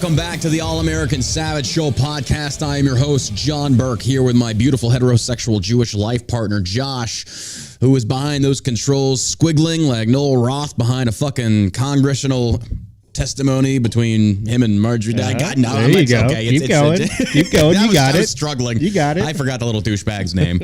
Welcome back to the All-American Savage Show podcast. I am your host, John Burke, here with my beautiful heterosexual Jewish life partner, Josh, who is behind those controls, squiggling like Noel Roth behind a fucking congressional testimony between him and Marjorie. There you go. Okay. Keep going. Keep going. You got it. I was struggling. You got it. I forgot the little douchebag's name.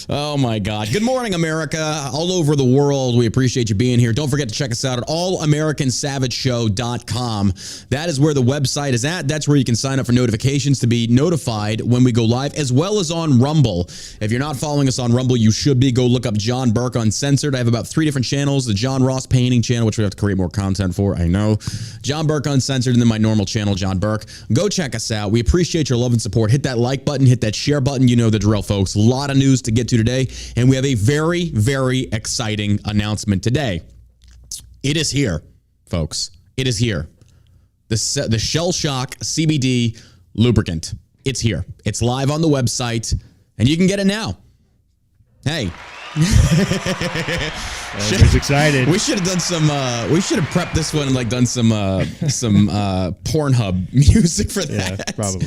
Oh, my God. Good morning, America. All over the world, we appreciate you being here. Don't forget to check us out at allamericans.com. That is where the website is at. That's where you can sign up for notifications to be notified when we go live, as well as on Rumble. If you're not following us on Rumble, you should be. Go look up John Burke Uncensored. I have about 3 different channels. The John Ross Painting channel, which we have to create more content for, I know. John Burke Uncensored, and then my normal channel, John Burke. Go check us out. We appreciate your love and support. Hit that like button, hit that share button. You know the drill, folks. A lot of news to get to today, and we have a very, very exciting announcement today. It is here, folks. It is here. The Shell Shock CBD lubricant. It's here. It's live on the website, and you can get it now. Hey. I was excited. We should have done some. We should have prepped this one and done some Pornhub music for that. Yeah, probably.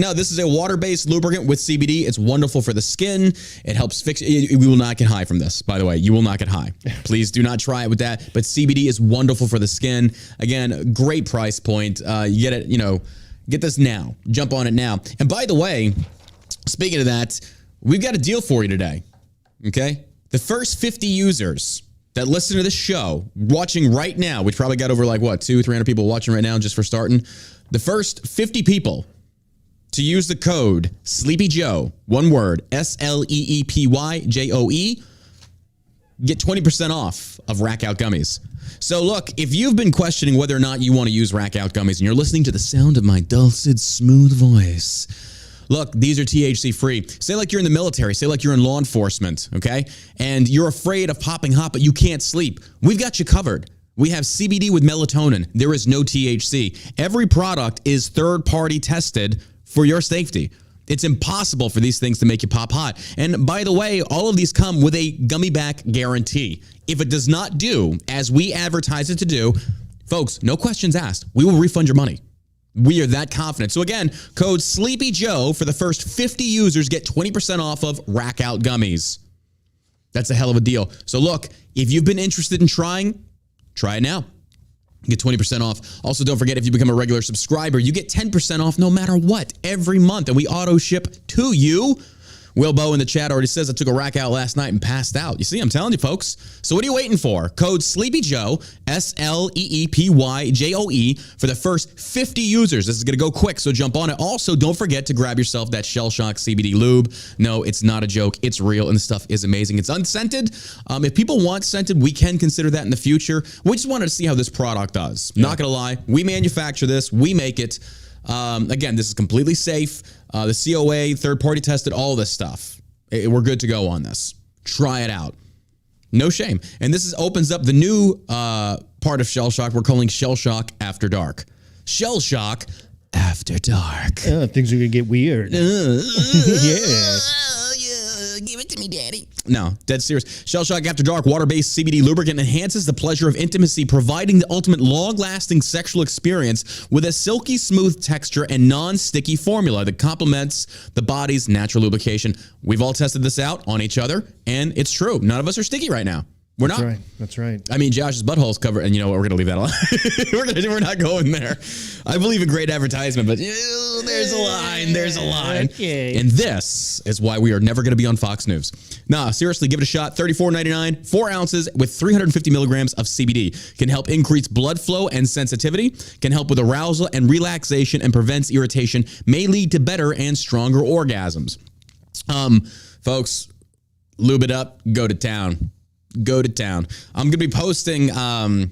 No, this is a water-based lubricant with CBD. It's wonderful for the skin. It helps fix. We will not get high from this. By the way, you will not get high. Please do not try it with that. But CBD is wonderful for the skin. Again, great price point. You get it. Get this now. Jump on it now. And by the way, speaking of that, we've got a deal for you today. Okay? The first 50 users that listen to this show, watching right now, which probably got over 200-300 people watching right now just for starting. The first 50 people to use the code SleepyJoe, one word, SLEEPYJOE, get 20% off of Rack Out Gummies. So look, if you've been questioning whether or not you want to use Rack Out Gummies and you're listening to the sound of my dulcet, smooth voice, look, these are THC-free. Say like you're in the military. Say like you're in law enforcement, okay? And you're afraid of popping hot, but you can't sleep. We've got you covered. We have CBD with melatonin. There is no THC. Every product is third-party tested for your safety. It's impossible for these things to make you pop hot. And by the way, all of these come with a gummy back guarantee. If it does not do as we advertise it to do, folks, no questions asked. We will refund your money. We are that confident. So again, code SleepyJoe for the first 50 users get 20% off of Rack Out Gummies. That's a hell of a deal. So look, if you've been interested in trying, try it now. Get 20% off. Also, don't forget, if you become a regular subscriber, you get 10% off no matter what every month, and we auto ship to you. Wilbo in the chat already says I took a rack out last night and passed out. You see, I'm telling you, folks. So what are you waiting for? Code SleepyJoe, SLEEPYJOE, for the first 50 users. This is going to go quick, so jump on it. Also, don't forget to grab yourself that Shell Shock CBD lube. No, it's not a joke. It's real, and the stuff is amazing. It's unscented. If people want scented, we can consider that in the future. We just wanted to see how this product does. Yeah. Not going to lie. We manufacture this. We make it. Again, this is completely safe. The COA, third-party tested, all this stuff. We're good to go on this. Try it out. No shame. And this opens up the new part of Shell Shock we're calling Shell Shock After Dark. Shell Shock After Dark. Things are going to get weird. Yeah. Give it to me, Daddy. No, dead serious. Shell Shock After Dark water-based CBD lubricant enhances the pleasure of intimacy, providing the ultimate long-lasting sexual experience with a silky smooth texture and non-sticky formula that complements the body's natural lubrication. We've all tested this out on each other, and it's true. None of us are sticky right now. We're not. That's right. I mean, Josh's butthole's covered, and you know what? We're going to leave that alone. We're not going there. I believe in great advertisement, but there's a line. There's a line. Okay. And this is why we are never going to be on Fox News. Nah, seriously, give it a shot. $34.99, 4 ounces with 350 milligrams of CBD. Can help increase blood flow and sensitivity. Can help with arousal and relaxation and prevents irritation. May lead to better and stronger orgasms. Folks, lube it up. Go to town. Go to town. I'm going to be posting the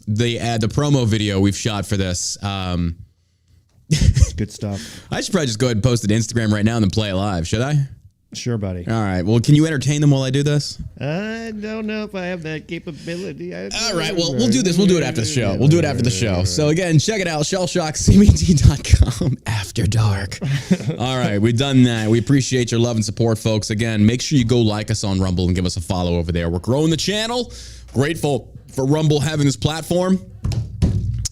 promo video we've shot for this. Good stuff. I should probably just go ahead and post it to Instagram right now and then play it live. Should I? Sure, buddy. All right. Well, can you entertain them while I do this? I don't know if I have that capability. All right. Well, we'll do this. We'll do it after the show. We'll do it after the show. So again, check it out. ShellShockCBD.com after dark. All right. We've done that. We appreciate your love and support, folks. Again, make sure you go like us on Rumble and give us a follow over there. We're growing the channel. Grateful for Rumble having this platform.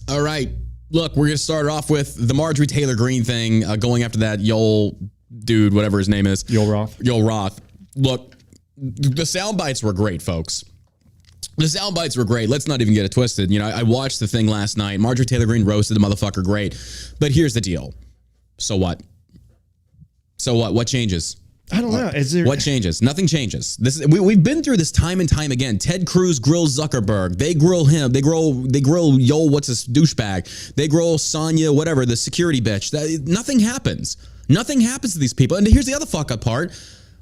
All right. Look, we're going to start off with the Marjorie Taylor Greene thing, going after that Yoel dude, whatever his name is. Yoel Roth. Yoel Roth. Look, the sound bites were great, folks. The sound bites were great. Let's not even get it twisted. You know, I watched the thing last night. Marjorie Taylor Greene roasted the motherfucker great. But here's the deal. So what? So what? What changes? I don't know. Is there What changes? Nothing changes. We've been through this time and time again. Ted Cruz grills Zuckerberg. They grill him. They grill Yoel, what's this douchebag? They grill Sonya, whatever, the security bitch. Nothing happens. Nothing happens to these people. And here's the other fuck up part.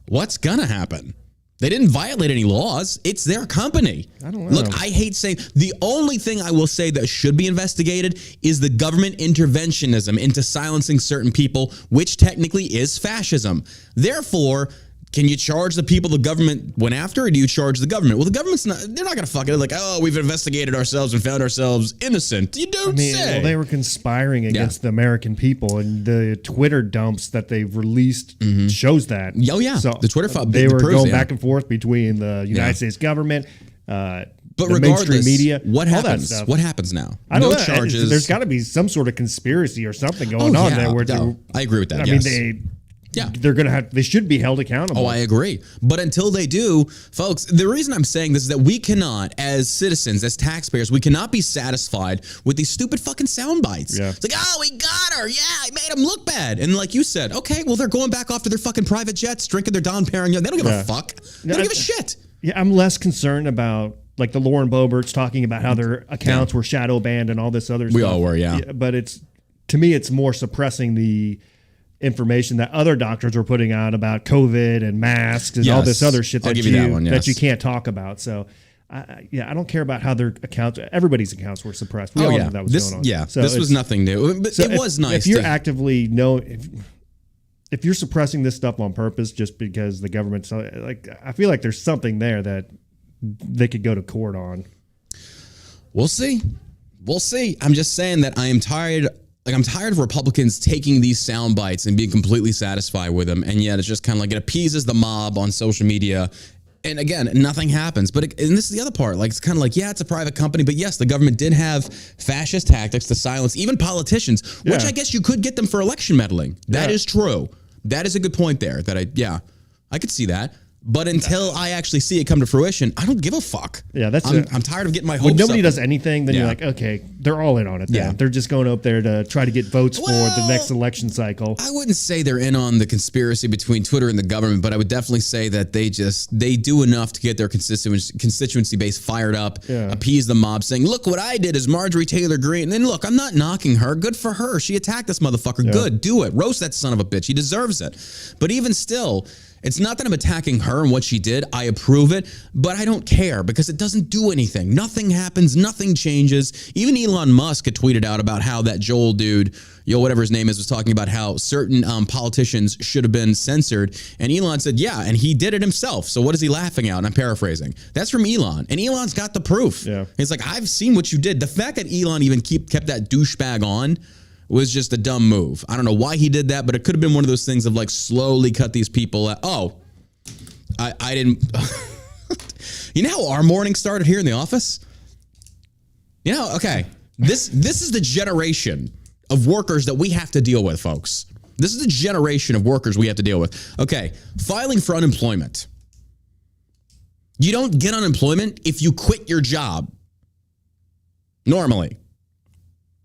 What's gonna happen? They didn't violate any laws. It's their company. I don't know. Look, I hate saying the only thing I will say that should be investigated is the government interventionism into silencing certain people, which technically is fascism. Therefore, can you charge the people the government went after, or do you charge the government? Well, the government's they're not going to fuck it. Like, oh, we've investigated ourselves and found ourselves innocent. You don't say. Well, they were conspiring against the American people, and the Twitter dumps that they've released shows that. Oh, yeah. So the Twitter file. They were going back and forth between the United States government, but the regardless, mainstream media. What all that happens? stuff. What happens now? I don't know. Charges. There's got to be some sort of conspiracy or something going on there. Where I agree with that. I yes. mean, they're gonna have. They should be held accountable. Oh, I agree. But until they do, folks, the reason I'm saying this is that we cannot, as citizens, as taxpayers, we cannot be satisfied with these stupid fucking sound bites. Yeah. It's like, oh, we got her. Yeah, I made them look bad. And like you said, okay, well, they're going back off to their fucking private jets, drinking their Dom Perignon. They don't give a fuck. They don't give a shit. Yeah, I'm less concerned about like the Lauren Boeberts talking about how their accounts were shadow banned and all this other stuff. We all were, yeah. But to me, it's more suppressing the information that other doctors were putting out about COVID and masks and all this other shit that you can't talk about. So, I don't care about how their accounts. Everybody's accounts were suppressed. We all knew that was going on. Yeah, so this was nothing new. But it was nice. If you're actively if you're suppressing this stuff on purpose just because the government's like, I feel like there's something there that they could go to court on. We'll see. We'll see. I'm just saying that I am tired. Like, I'm tired of Republicans taking these sound bites and being completely satisfied with them. And yet it's just kind of like it appeases the mob on social media. And again, nothing happens. But and this is the other part. Like, it's kind of like, yeah, it's a private company. But yes, the government did have fascist tactics to silence even politicians, which I guess you could get them for election meddling. That is true. That is a good point there. I could see that. But until I actually see it come to fruition, I don't give a fuck. Yeah, I'm tired of getting my hopes up. When nobody up. does anything, then you're like, okay, they're all in on it then. Yeah. They're just going up there to try to get votes for the next election cycle. I wouldn't say they're in on the conspiracy between Twitter and the government, but I would definitely say that they do enough to get their constituency base fired up, appease the mob, saying, look, what I did is Marjorie Taylor Greene. And then look, I'm not knocking her. Good for her. She attacked this motherfucker. Yeah. Good. Do it. Roast that son of a bitch. He deserves it. But even still, it's not that I'm attacking her and what she did. I approve it, but I don't care because it doesn't do anything. Nothing happens. Nothing changes. Even Elon Musk had tweeted out about how that Joel dude, whatever his name is, was talking about how certain politicians should have been censored. And Elon said, yeah, and he did it himself. So what is he laughing at? And I'm paraphrasing. That's from Elon. And Elon's got the proof. Yeah. He's like, I've seen what you did. The fact that Elon even kept that douchebag on was just a dumb move. I don't know why he did that, but it could have been one of those things of like slowly cut these people out. Oh, I didn't. You know how our morning started here in the office? You know, okay. This is the generation of workers that we have to deal with, folks. This is the generation of workers we have to deal with. Okay, filing for unemployment. You don't get unemployment if you quit your job. Normally.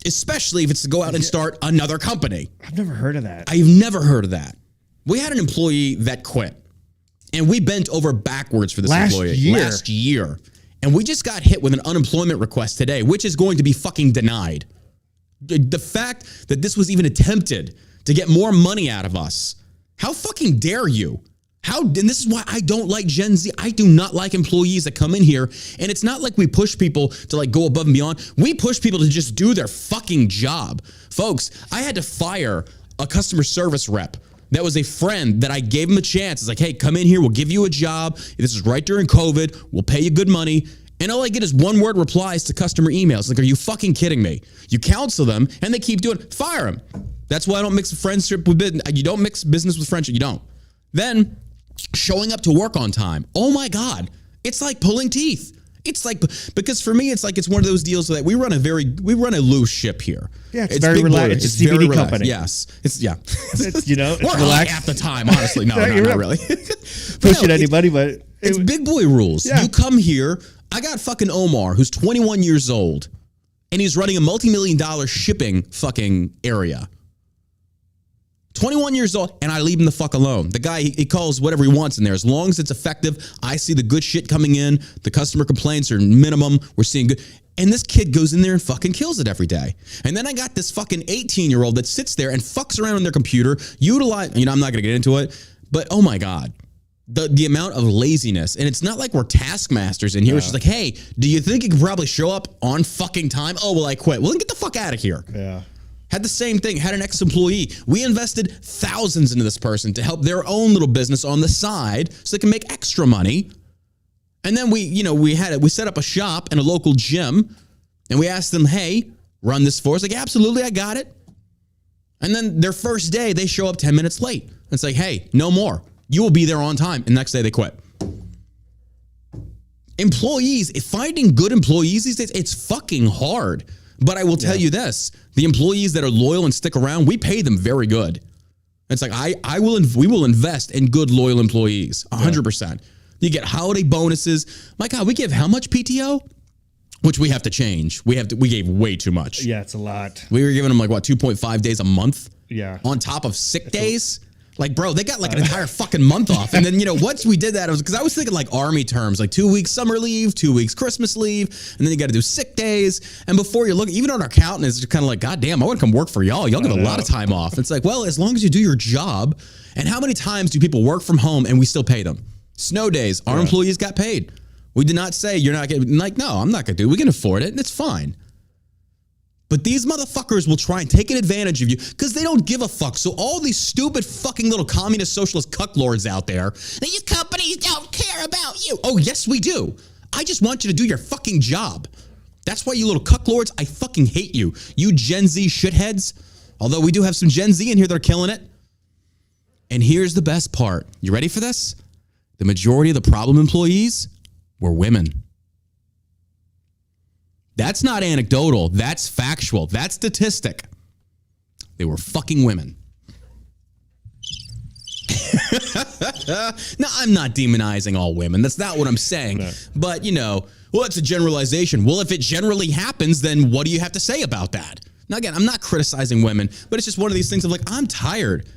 Especially if it's to go out and start another company. I've never heard of that. I've never heard of that. We had an employee that quit. And we bent over backwards for this employee last year. And we just got hit with an unemployment request today, which is going to be fucking denied. The fact that this was even attempted to get more money out of us. How fucking dare you? And this is why I don't like Gen Z. I do not like employees that come in here. And it's not like we push people to like go above and beyond. We push people to just do their fucking job. Folks, I had to fire a customer service rep. That was a friend that I gave him a chance. It's like, hey, come in here. We'll give you a job. This is right during COVID. We'll pay you good money. And all I get is one word replies to customer emails. Like, are you fucking kidding me? You counsel them and they keep doing it. Fire them. That's why I don't mix friendship with business. You don't mix business with friendship. You don't. Then showing up to work on time. Oh my God. It's like pulling teeth. It's like, because for me, it's like, it's one of those deals that we run a loose ship here. Yeah, it's very relaxed. It's a CBD company. Yes. It's we're relaxed half the time, honestly. No, not really. Pushing anybody, but it's big boy rules. Yeah. You come here. I got fucking Omar, who's 21 years old, and he's running a multi-million-dollar shipping fucking area. 21 years old, and I leave him the fuck alone. The guy, he calls whatever he wants in there. As long as it's effective, I see the good shit coming in. The customer complaints are minimum. We're seeing good. And this kid goes in there and fucking kills it every day. And then I got this fucking 18-year-old that sits there and fucks around on their computer, I'm not going to get into it, but oh my God. The amount of laziness. And it's not like we're taskmasters in here. It's just like, hey, do you think you can probably show up on fucking time? Oh, well, I quit. Well, then get the fuck out of here. Yeah. Had the same thing, had an ex-employee. We invested thousands into this person to help their own little business on the side so they can make extra money. And then we set up a shop in a local gym and we asked them, hey, run this for us. Like, absolutely, I got it. And then their first day, they show up 10 minutes late. It's like, hey, no more. You will be there on time. And the next day they quit. Employees, finding good employees these days, it's fucking hard. But I will tell you this, the employees that are loyal and stick around, we pay them very good. It's like, we will invest in good, loyal employees, 100%. You get holiday bonuses. My God, we give how much PTO? Which we have to change. We gave way too much. Yeah, it's a lot. We were giving them 2.5 days a month? Yeah. On top of sick days? Like, bro, they got an entire fucking month off. And then, once we did that, it was because I was thinking army terms, 2 weeks summer leave, 2 weeks Christmas leave, and then you got to do sick days. And before you look, even on our accountant, it's kind of like, God damn, I want to come work for y'all. Y'all get a lot of time off. It's like, well, as long as you do your job. And how many times do people work from home and we still pay them? Snow days, our employees got paid. We did not say you're not getting, no, I'm not going to do it. We can afford it and it's fine. But these motherfuckers will try and take advantage of you because they don't give a fuck. So all these stupid fucking little communist socialist cucklords out there, these companies don't care about you. Oh, yes, we do. I just want you to do your fucking job. That's why you little cucklords, I fucking hate you. You Gen Z shitheads. Although we do have some Gen Z in here that are killing it. And here's the best part. You ready for this? The majority of the problem employees were women. That's not anecdotal. That's factual. That's statistic. They were fucking women. Now, I'm not demonizing all women. That's not what I'm saying. No. But, well, it's a generalization. Well, if it generally happens, then what do you have to say about that? Now, again, I'm not criticizing women, but it's just one of these things of I'm tired.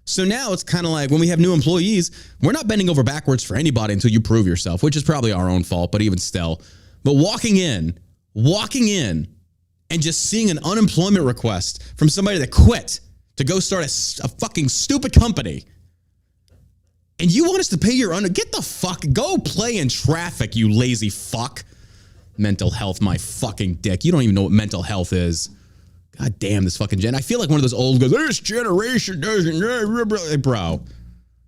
So now it's kind of like when we have new employees, we're not bending over backwards for anybody until you prove yourself, which is probably our own fault, but even still. But walking in and just seeing an unemployment request from somebody that quit to go start a fucking stupid company. And you want us to pay your get the fuck, go play in traffic, you lazy fuck. Mental health, my fucking dick. You don't even know what mental health is. God damn this fucking gen. I feel like one of those old guys, this generation doesn't, bro.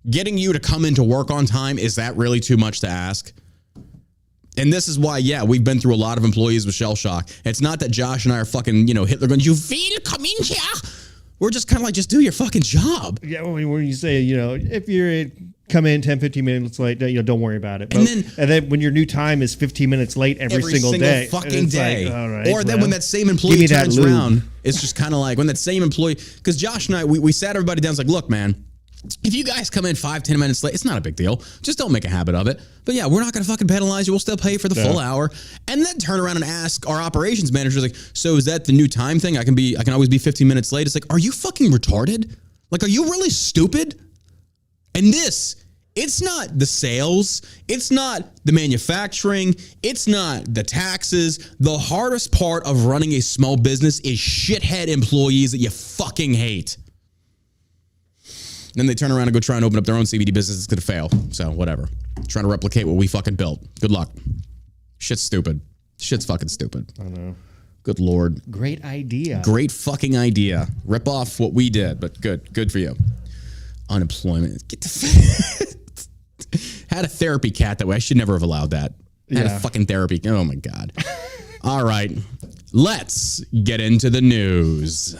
Getting you to come into work on time, is that really too much to ask? And this is why, we've been through a lot of employees with shell shock. It's not that Josh and I are fucking, Hitler going, you will come in here. We're just kind of just do your fucking job. Yeah, when you say, if you're come in 10, 15 minutes late, don't worry about it. And then when your new time is 15 minutes late every single day. Fucking day. All right, or then when that same employee turns around, it's just kind of like when that same employee, because Josh and I, we sat everybody down. It's like, look, man, if you guys come in 5-10 minutes late, it's not a big deal. Just don't make a habit of it. But we're not going to fucking penalize you. We'll still pay for the full hour. And then turn around and ask our operations manager, so is that the new time thing? I can always be 15 minutes late. It's like, are you fucking retarded? Are you really stupid? And it's not the sales. It's not the manufacturing. It's not the taxes. The hardest part of running a small business is shithead employees that you fucking hate. Then they turn around and go try and open up their own CBD business. It's going to fail. So whatever. Trying to replicate what we fucking built. Good luck. Shit's stupid. Shit's fucking stupid. I know. Good Lord. Great idea. Great fucking idea. Rip off what we did, but good. Good for you. Unemployment. Get the had a therapy cat that way. I should never have allowed that. Had a fucking therapy. Oh my God. All right. Let's get into the news.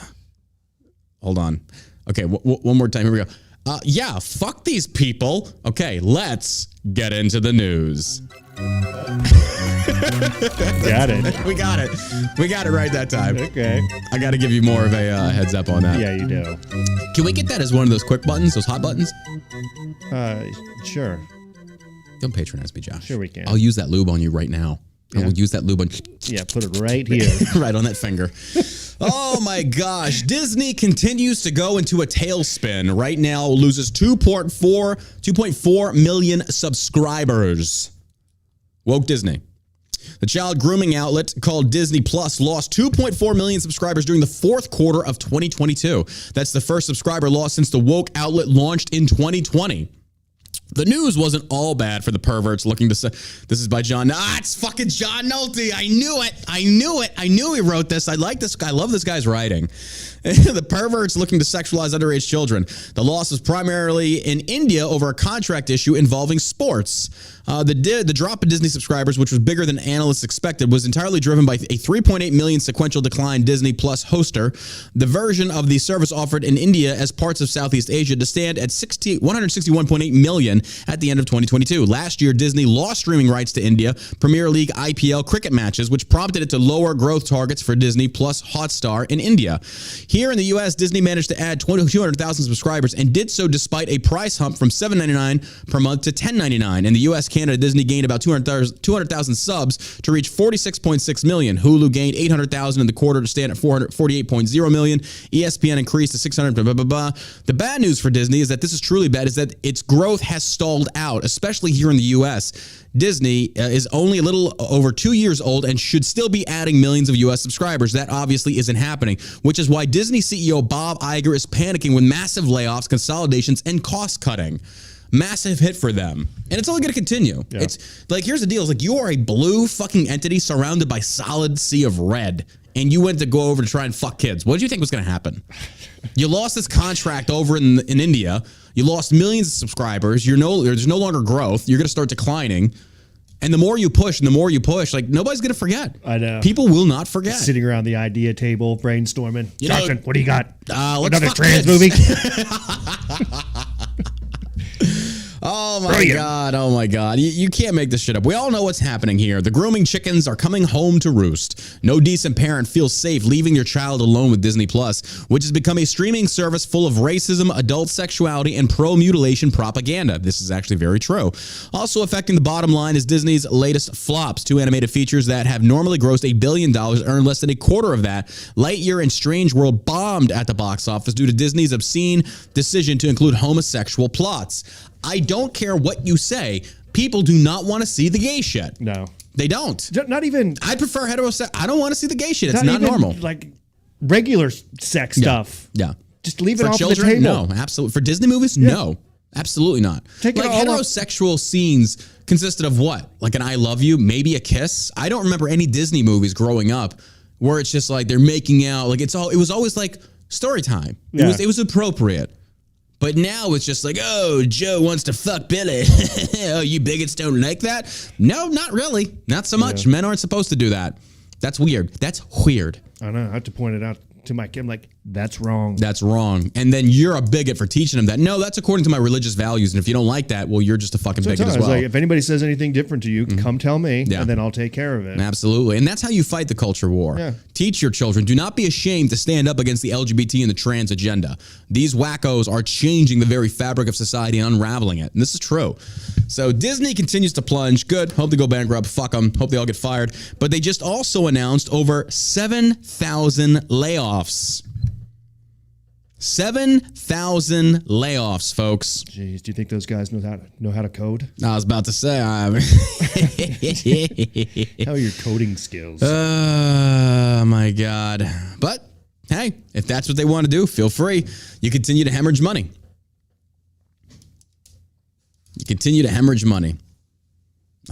Hold on. Okay. One more time. Here we go. Fuck these people. Okay. Let's get into the news. Got it. We got it. We got it right that time. Okay. I got to give you more of a heads up on that. Yeah, you do. Can we get that as one of those quick buttons, those hot buttons? Sure. Don't patronize me, Josh. Sure we can. I'll use that lube on you right now. Yeah. I will use that lube on. Yeah, put it right here. Right on that finger. Oh my gosh. Disney continues to go into a tailspin. Right now loses 2.4 million subscribers. Woke Disney. The child grooming outlet called Disney Plus lost 2.4 million subscribers during the fourth quarter of 2022. That's the first subscriber loss since the woke outlet launched in 2020. The news wasn't all bad for the perverts looking to say, this is by John. It's fucking John Nolte. I knew it. I knew he wrote this. I like this guy. I love this guy's writing. The perverts looking to sexualize underage children. The loss was primarily in India over a contract issue involving sports. The drop in Disney subscribers, which was bigger than analysts expected, was entirely driven by a 3.8 million sequential decline Disney Plus hoster. The version of the service offered in India as parts of Southeast Asia to stand at 161.8 million at the end of 2022. Last year, Disney lost streaming rights to India Premier League IPL cricket matches, which prompted it to lower growth targets for Disney Plus Hotstar in India. Here in the U.S., Disney managed to add 200,000 subscribers and did so despite a price hump from $7.99 per month to $10.99. In the U.S., Canada, Disney gained about 200,000 subs to reach 46.6 million. Hulu gained 800,000 in the quarter to stand at 448.0 million. ESPN increased to 600. Blah, blah, blah, blah. The bad news for Disney is that this is truly bad, is that its growth has stalled out, especially here in the U.S. Disney is only a little over 2 years old and should still be adding millions of U.S. subscribers. That obviously isn't happening, which is why Disney CEO Bob Iger is panicking with massive layoffs, consolidations, and cost cutting. Massive hit for them. And it's only going to continue. Yeah. It's like, here's the deal. It's like you are a blue fucking entity surrounded by solid sea of red. And you went to go over to try and fuck kids. What did you think was going to happen? You lost this contract over in India. You lost millions of subscribers. There's no longer growth. You're going to start declining. And the more you push, like, nobody's going to forget. I know. People will not forget. Sitting around the idea table, brainstorming. Johnson, what do you got? Another trans movie? Oh my God. You can't make this shit up. We all know what's happening here. The grooming chickens are coming home to roost. No decent parent feels safe leaving your child alone with Disney Plus, which has become a streaming service full of racism, adult sexuality, and pro-mutilation propaganda. This is actually very true. Also affecting the bottom line is Disney's latest flops. Two animated features that have normally grossed $1 billion earned less than a quarter of that. Lightyear and Strange World bombed at the box office due to Disney's obscene decision to include homosexual plots. I don't care what you say. People do not want to see the gay shit. No. They don't. Not even... I prefer heterosexual. I don't want to see the gay shit. It's not normal. Like regular sex stuff. Yeah. Just leave it off children, the table. No, absolutely. For Disney movies, no. Absolutely not. Take like heterosexual scenes consisted of what? Like an I love you, maybe a kiss? I don't remember any Disney movies growing up where it's just like they're making out. Like it was always like story time. Yeah. It was appropriate. But now it's just like, oh, Joe wants to fuck Billy. Oh, you bigots don't like that? No, not really. Not so much. Yeah. Men aren't supposed to do that. That's weird. That's weird. I know. I have to point it out to my kid. I'm like, that's wrong. That's wrong. And then you're a bigot for teaching them that. No, that's according to my religious values. And if you don't like that, well, you're just a fucking bigot as well. Like, if anybody says anything different to you, come tell me, and then I'll take care of it. Absolutely. And that's how you fight the culture war. Yeah. Teach your children. Do not be ashamed to stand up against the LGBT and the trans agenda. These wackos are changing the very fabric of society and unraveling it. And this is true. So Disney continues to plunge. Good. Hope they go bankrupt. Fuck them. Hope they all get fired. But they just also announced over 7,000 layoffs. 7,000 layoffs, folks. Jeez, do you think those guys know how to code? I was about to say, how are your coding skills? Oh my God! But hey, if that's what they want to do, feel free. You continue to hemorrhage money.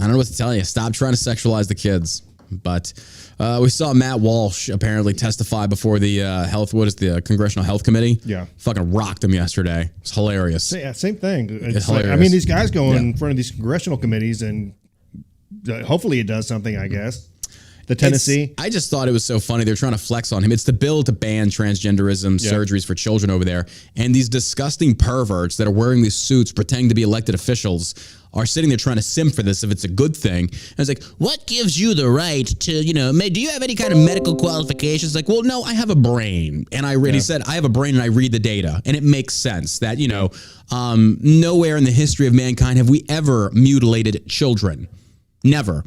I don't know what to tell you. Stop trying to sexualize the kids. But we saw Matt Walsh apparently testify before the the Congressional Health Committee. Yeah. Fucking rocked him yesterday. It's hilarious. Yeah, same thing. It's hilarious. I mean, these guys go in front of these congressional committees and hopefully it does something, I guess. The Tennessee. I just thought it was so funny. They're trying to flex on him. It's the bill to ban transgenderism surgeries for children over there. And these disgusting perverts that are wearing these suits pretending to be elected officials are sitting there trying to sim for this if it's a good thing. And it's like, what gives you the right to, do you have any kind of medical qualifications? Like, well, no, I have a brain. And I already said I have a brain and I read the data. And it makes sense that, nowhere in the history of mankind have we ever mutilated children. Never.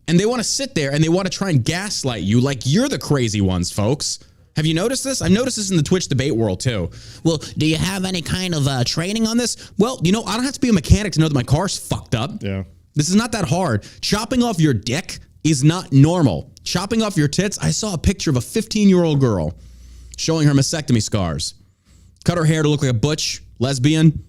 And they want to sit there and they want to try and gaslight you like you're the crazy ones, folks. Have you noticed this? I've noticed this in the Twitch debate world too. Well, do you have any kind of training on this? Well, I don't have to be a mechanic to know that my car's fucked up. Yeah. This is not that hard. Chopping off your dick is not normal. Chopping off your tits, I saw a picture of a 15-year-old girl showing her mastectomy scars. Cut her hair to look like a butch lesbian.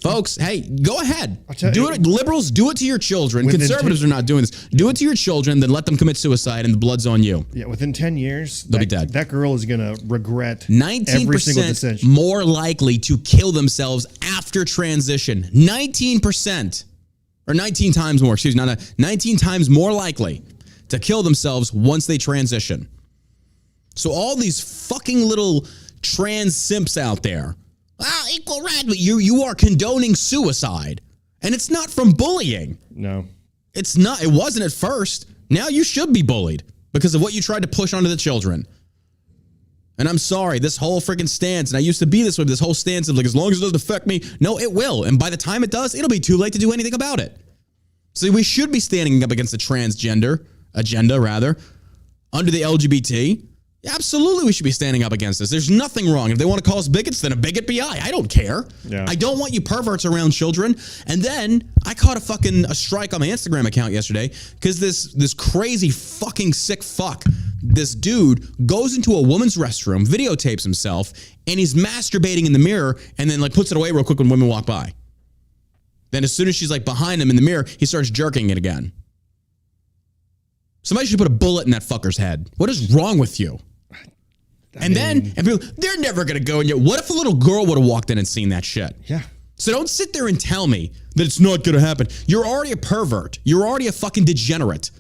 Folks, hey, go ahead. Do it. Liberals, do it to your children. Conservatives are not doing this. Do it to your children, then let them commit suicide, and the blood's on you. Yeah, within 10 years, they'll be dead. That girl is going to regret 19% every single decision. More likely to kill themselves after transition. 19%. Or 19 times more, 19 times more likely to kill themselves once they transition. So all these fucking little trans simps out there, equal right, but you are condoning suicide. And it's not from bullying. No. It's not. It wasn't at first. Now you should be bullied because of what you tried to push onto the children. And I'm sorry, this whole freaking stance, and I used to be this way, this whole stance of like, as long as it doesn't affect me, no, it will. And by the time it does, it'll be too late to do anything about it. So we should be standing up against the transgender agenda, under the LGBT. Absolutely, we should be standing up against this. There's nothing wrong. If they want to call us bigots, then a bigot be I. I don't care. Yeah. I don't want you perverts around children. And then I caught a strike on my Instagram account yesterday because this crazy fucking sick fuck, this dude goes into a woman's restroom, videotapes himself, and he's masturbating in the mirror and then like puts it away real quick when women walk by. Then as soon as she's like behind him in the mirror, he starts jerking it again. Somebody should put a bullet in that fucker's head. What is wrong with you? And people, they're never going to go in yet. What if a little girl would have walked in and seen that shit? Yeah. So don't sit there and tell me that it's not going to happen. You're already a pervert. You're already a fucking degenerate.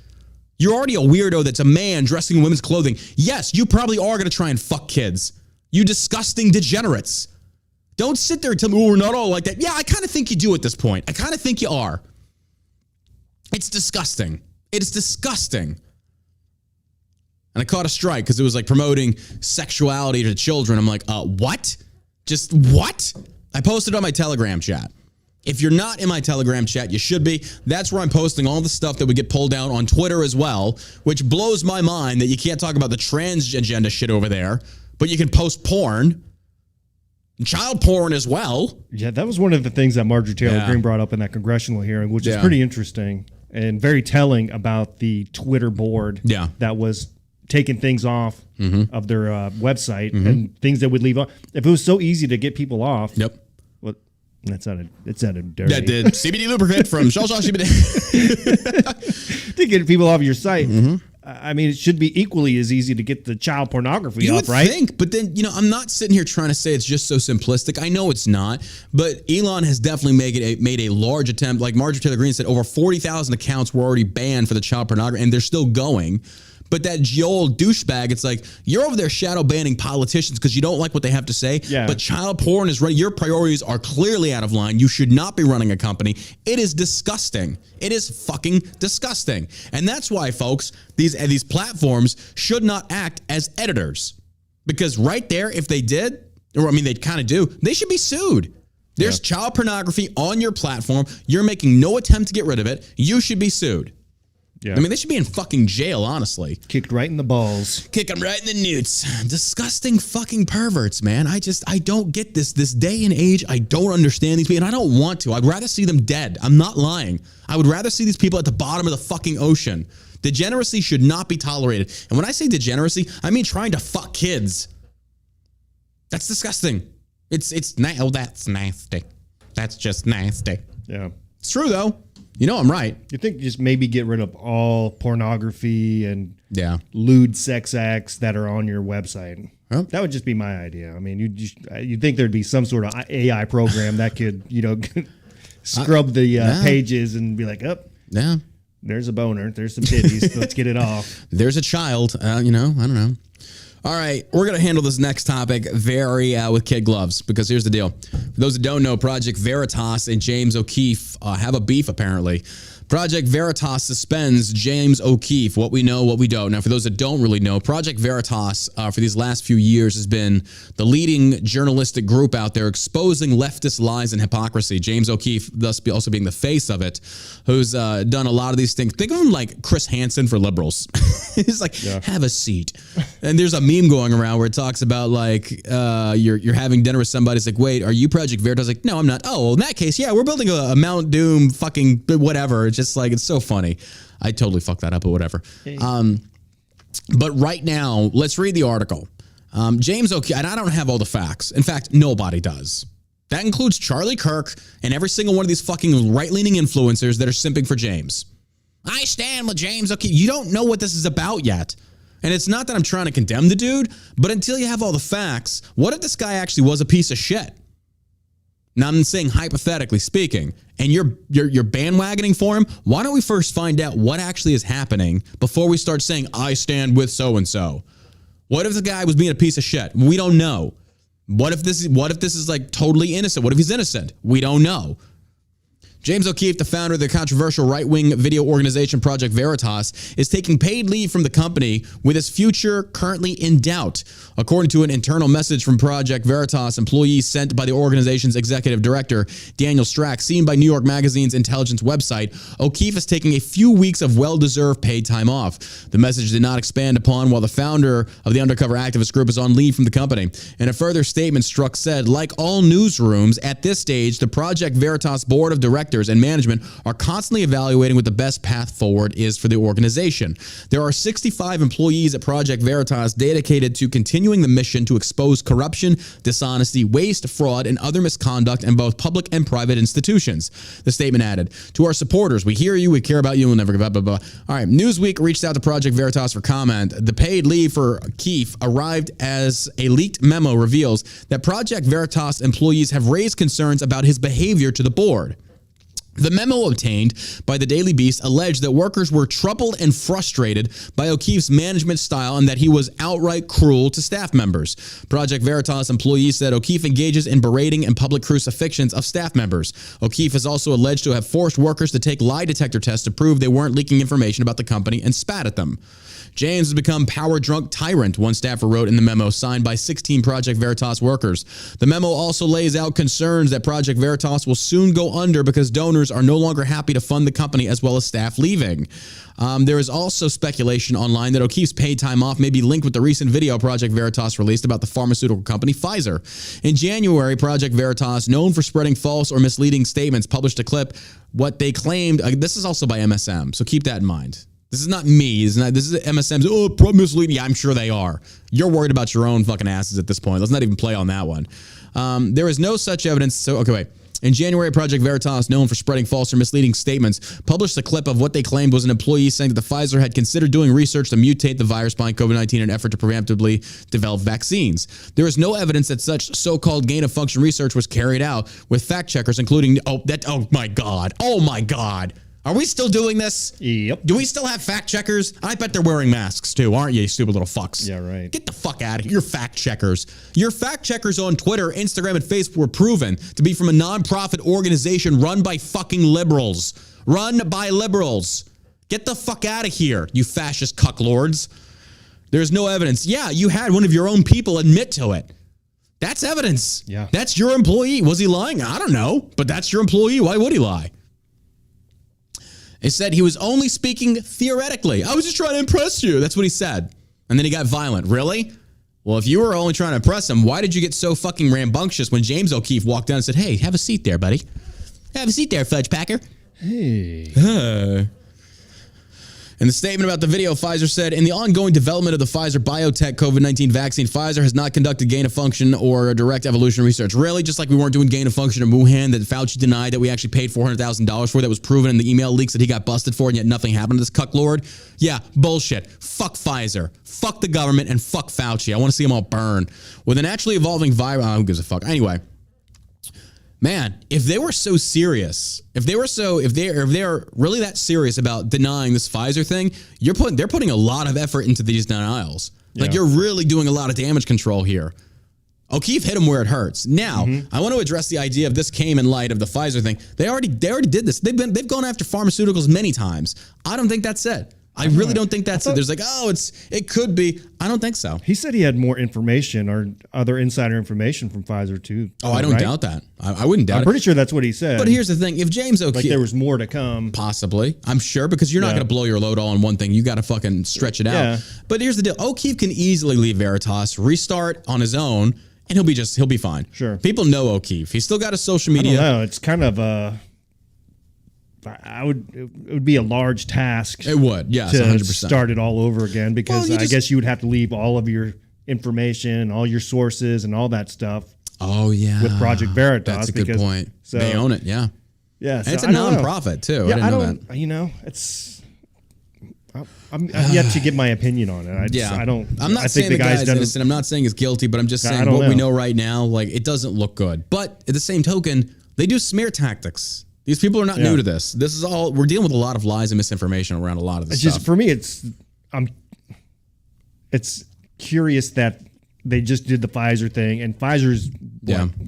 You're already a weirdo that's a man dressing in women's clothing. Yes, you probably are going to try and fuck kids. You disgusting degenerates. Don't sit there and tell me, we're not all like that. Yeah, I kind of think you do at this point. I kind of think you are. It's disgusting. It is disgusting. And I caught a strike because it was like promoting sexuality to children. I'm like, what? Just what? I posted on my Telegram chat. If you're not in my Telegram chat, you should be. That's where I'm posting all the stuff that would get pulled down on Twitter as well, which blows my mind that you can't talk about the trans agenda shit over there, but you can post porn, child porn as well. Yeah, that was one of the things that Marjorie Taylor Greene brought up in that congressional hearing, which is pretty interesting and very telling about the Twitter board that was taking things off of their website and things that would leave on. If it was so easy to get people off. Yep. Well, it sounded dirty. That did. CBD lubricant from Shaw CBD. To get people off your site. I mean, it should be equally as easy to get the child pornography off, right? You would think, but then, I'm not sitting here trying to say it's just so simplistic. I know it's not, but Elon has definitely made a large attempt. Like Marjorie Taylor Greene said, over 40,000 accounts were already banned for the child pornography, and they're still going. But that old douchebag, it's like, you're over there shadow banning politicians because you don't like what they have to say. Yeah. But child porn is right. Your priorities are clearly out of line. You should not be running a company. It is disgusting. It is fucking disgusting. And that's why, folks, these platforms should not act as editors. Because right there, if they did, or I mean, they kind of do, they should be sued. There's child pornography on your platform. You're making no attempt to get rid of it. You should be sued. Yeah. I mean, they should be in fucking jail, honestly. Kicked right in the balls. Kick them right in the newts. Disgusting fucking perverts, man. I don't get this day and age. I don't understand these people, and I don't want to. I'd rather see them dead. I'm not lying. I would rather see these people at the bottom of the fucking ocean. Degeneracy should not be tolerated. And when I say degeneracy, I mean trying to fuck kids. That's disgusting. That's nasty. That's just nasty. Yeah. It's true, though. I'm right. You think just maybe get rid of all pornography and lewd sex acts that are on your website? Huh? That would just be my idea. I mean, you'd think there'd be some sort of AI program that could, scrub the pages and be like, there's a boner, there's some titties, let's get it off. There's a child, I don't know. All right, we're going to handle this next topic very with kid gloves because here's the deal. For those that don't know, Project Veritas and James O'Keefe have a beef, apparently. Project Veritas suspends James O'Keefe. What we know, what we don't. Now, for those that don't really know, Project Veritas for these last few years has been the leading journalistic group out there exposing leftist lies and hypocrisy. James O'Keefe, thus also being the face of it, who's done a lot of these things. Think of him like Chris Hansen for liberals. He's like, have a seat. And there's a meme going around where it talks about like you're having dinner with somebody. It's like, wait, are you Project Veritas? Like, no, I'm not. Oh, well, in that case, yeah, we're building a Mount Doom fucking whatever. Just like, it's so funny. I totally fucked that up, but whatever. Hey. But right now, let's read the article. James O'Keefe, and I don't have all the facts. In fact, nobody does. That includes Charlie Kirk and every single one of these fucking right-leaning influencers that are simping for James. I stand with James O'Keefe. You don't know what this is about yet. And it's not that I'm trying to condemn the dude, but until you have all the facts, what if this guy actually was a piece of shit? Now, I'm saying hypothetically speaking, and you're bandwagoning for him. Why don't we first find out what actually is happening before we start saying, I stand with so-and-so? What if the guy was being a piece of shit? We don't know. What if this is like totally innocent? What if he's innocent? We don't know. James O'Keefe, the founder of the controversial right-wing video organization Project Veritas, is taking paid leave from the company with his future currently in doubt. According to an internal message from Project Veritas employees sent by the organization's executive director, Daniel Strack, seen by New York Magazine's intelligence website, O'Keefe is taking a few weeks of well-deserved paid time off. The message did not expand upon while the founder of the undercover activist group is on leave from the company. In a further statement, Strack said, like all newsrooms, at this stage, the Project Veritas board of directors and management are constantly evaluating what the best path forward is for the organization. There are 65 employees at Project Veritas dedicated to continuing the mission to expose corruption, dishonesty, waste, fraud, and other misconduct in both public and private institutions. The statement added, to our supporters, we hear you, we care about you, we'll never give up, blah, blah, blah. All right, Newsweek reached out to Project Veritas for comment. The paid leave for O'Keefe arrived as a leaked memo reveals that Project Veritas employees have raised concerns about his behavior to the board. The memo obtained by the Daily Beast alleged that workers were troubled and frustrated by O'Keefe's management style and that he was outright cruel to staff members. Project Veritas employees said O'Keefe engages in berating and public crucifixions of staff members. O'Keefe is also alleged to have forced workers to take lie detector tests to prove they weren't leaking information about the company and spat at them. James has become power-drunk tyrant, one staffer wrote in the memo signed by 16 Project Veritas workers. The memo also lays out concerns that Project Veritas will soon go under because donors are no longer happy to fund the company as well as staff leaving. There is also speculation online that O'Keefe's paid time off may be linked with the recent video Project Veritas released about the pharmaceutical company Pfizer. In January, Project Veritas, known for spreading false or misleading statements, published a clip what they claimed. This is also by MSM, so keep that in mind. This is not me. This is MSM's, misleading. Yeah, I'm sure they are. You're worried about your own fucking asses at this point. Let's not even play on that one. There is no such evidence. So, okay, wait. In January, Project Veritas, known for spreading false or misleading statements, published a clip of what they claimed was an employee saying that the Pfizer had considered doing research to mutate the virus behind COVID-19 in an effort to preemptively develop vaccines. There is no evidence that such so-called gain-of-function research was carried out, with fact checkers including, oh my God. Are we still doing this? Yep. Do we still have fact checkers? I bet they're wearing masks too, aren't you, you stupid little fucks? Yeah, right. Get the fuck out of here. You're fact checkers. Your fact checkers on Twitter, Instagram, and Facebook were proven to be from a nonprofit organization run by fucking liberals. Run by liberals. Get the fuck out of here, you fascist cucklords. There's no evidence. Yeah, you had one of your own people admit to it. That's evidence. Yeah. That's your employee. Was he lying? I don't know, but that's your employee. Why would he lie? It said he was only speaking theoretically. I was just trying to impress you. That's what he said. And then he got violent. Really? Well, if you were only trying to impress him, why did you get so fucking rambunctious when James O'Keefe walked down and said, hey, have a seat there, buddy. Have a seat there, Fudge Packer. Hey. In the statement about the video, Pfizer said, in the ongoing development of the Pfizer biotech COVID-19 vaccine, Pfizer has not conducted gain-of-function or direct evolution research. Really? Just like we weren't doing gain-of-function in Wuhan that Fauci denied that we actually paid $400,000 for, that was proven in the email leaks that he got busted for, and yet nothing happened to this cucklord? Yeah, bullshit. Fuck Pfizer. Fuck the government, and fuck Fauci. I want to see them all burn. With a naturally evolving virus... who gives a fuck? Anyway... Man, if they were so serious, if they're really that serious about denying this Pfizer thing, they're putting a lot of effort into these denials. Like, you're really doing a lot of damage control here. O'Keefe hit him where it hurts. Now, I want to address the idea of this came in light of the Pfizer thing. They already did this. They've gone after pharmaceuticals many times. I don't think that's it. I really don't think that's it. There's like, it could be. I don't think so. He said he had more information or other insider information from Pfizer too. Oh, I don't doubt that. I wouldn't doubt it. I'm pretty sure that's what he said. But here's the thing. If James O'Keefe... Like there was more to come. Possibly. I'm sure, because you're not going to blow your load all in one thing. You got to fucking stretch it out. Yeah. But here's the deal. O'Keefe can easily leave Veritas, restart on his own, and he'll be fine. Sure. People know O'Keefe. He's still got his social media. I don't know. It's kind of it would be a large task. It would, yes, to 100%. Start it all over again, because I guess you would have to leave all of your information, all your sources, and all that stuff. Oh yeah, with Project Veritas. That's a good point. So, they own it, yeah. Yeah, and it's a nonprofit too. Yeah, I didn't know that. You know, it's. I'm yet to get my opinion on it. I'm not saying the guy's innocent. I'm not saying he's guilty, but I'm just saying what we know right now. Like, it doesn't look good. But at the same token, they do smear tactics. These people are not new to this. This is all, we're dealing with a lot of lies and misinformation around a lot of this stuff. Just for me, it's curious that they just did the Pfizer thing, and Pfizer's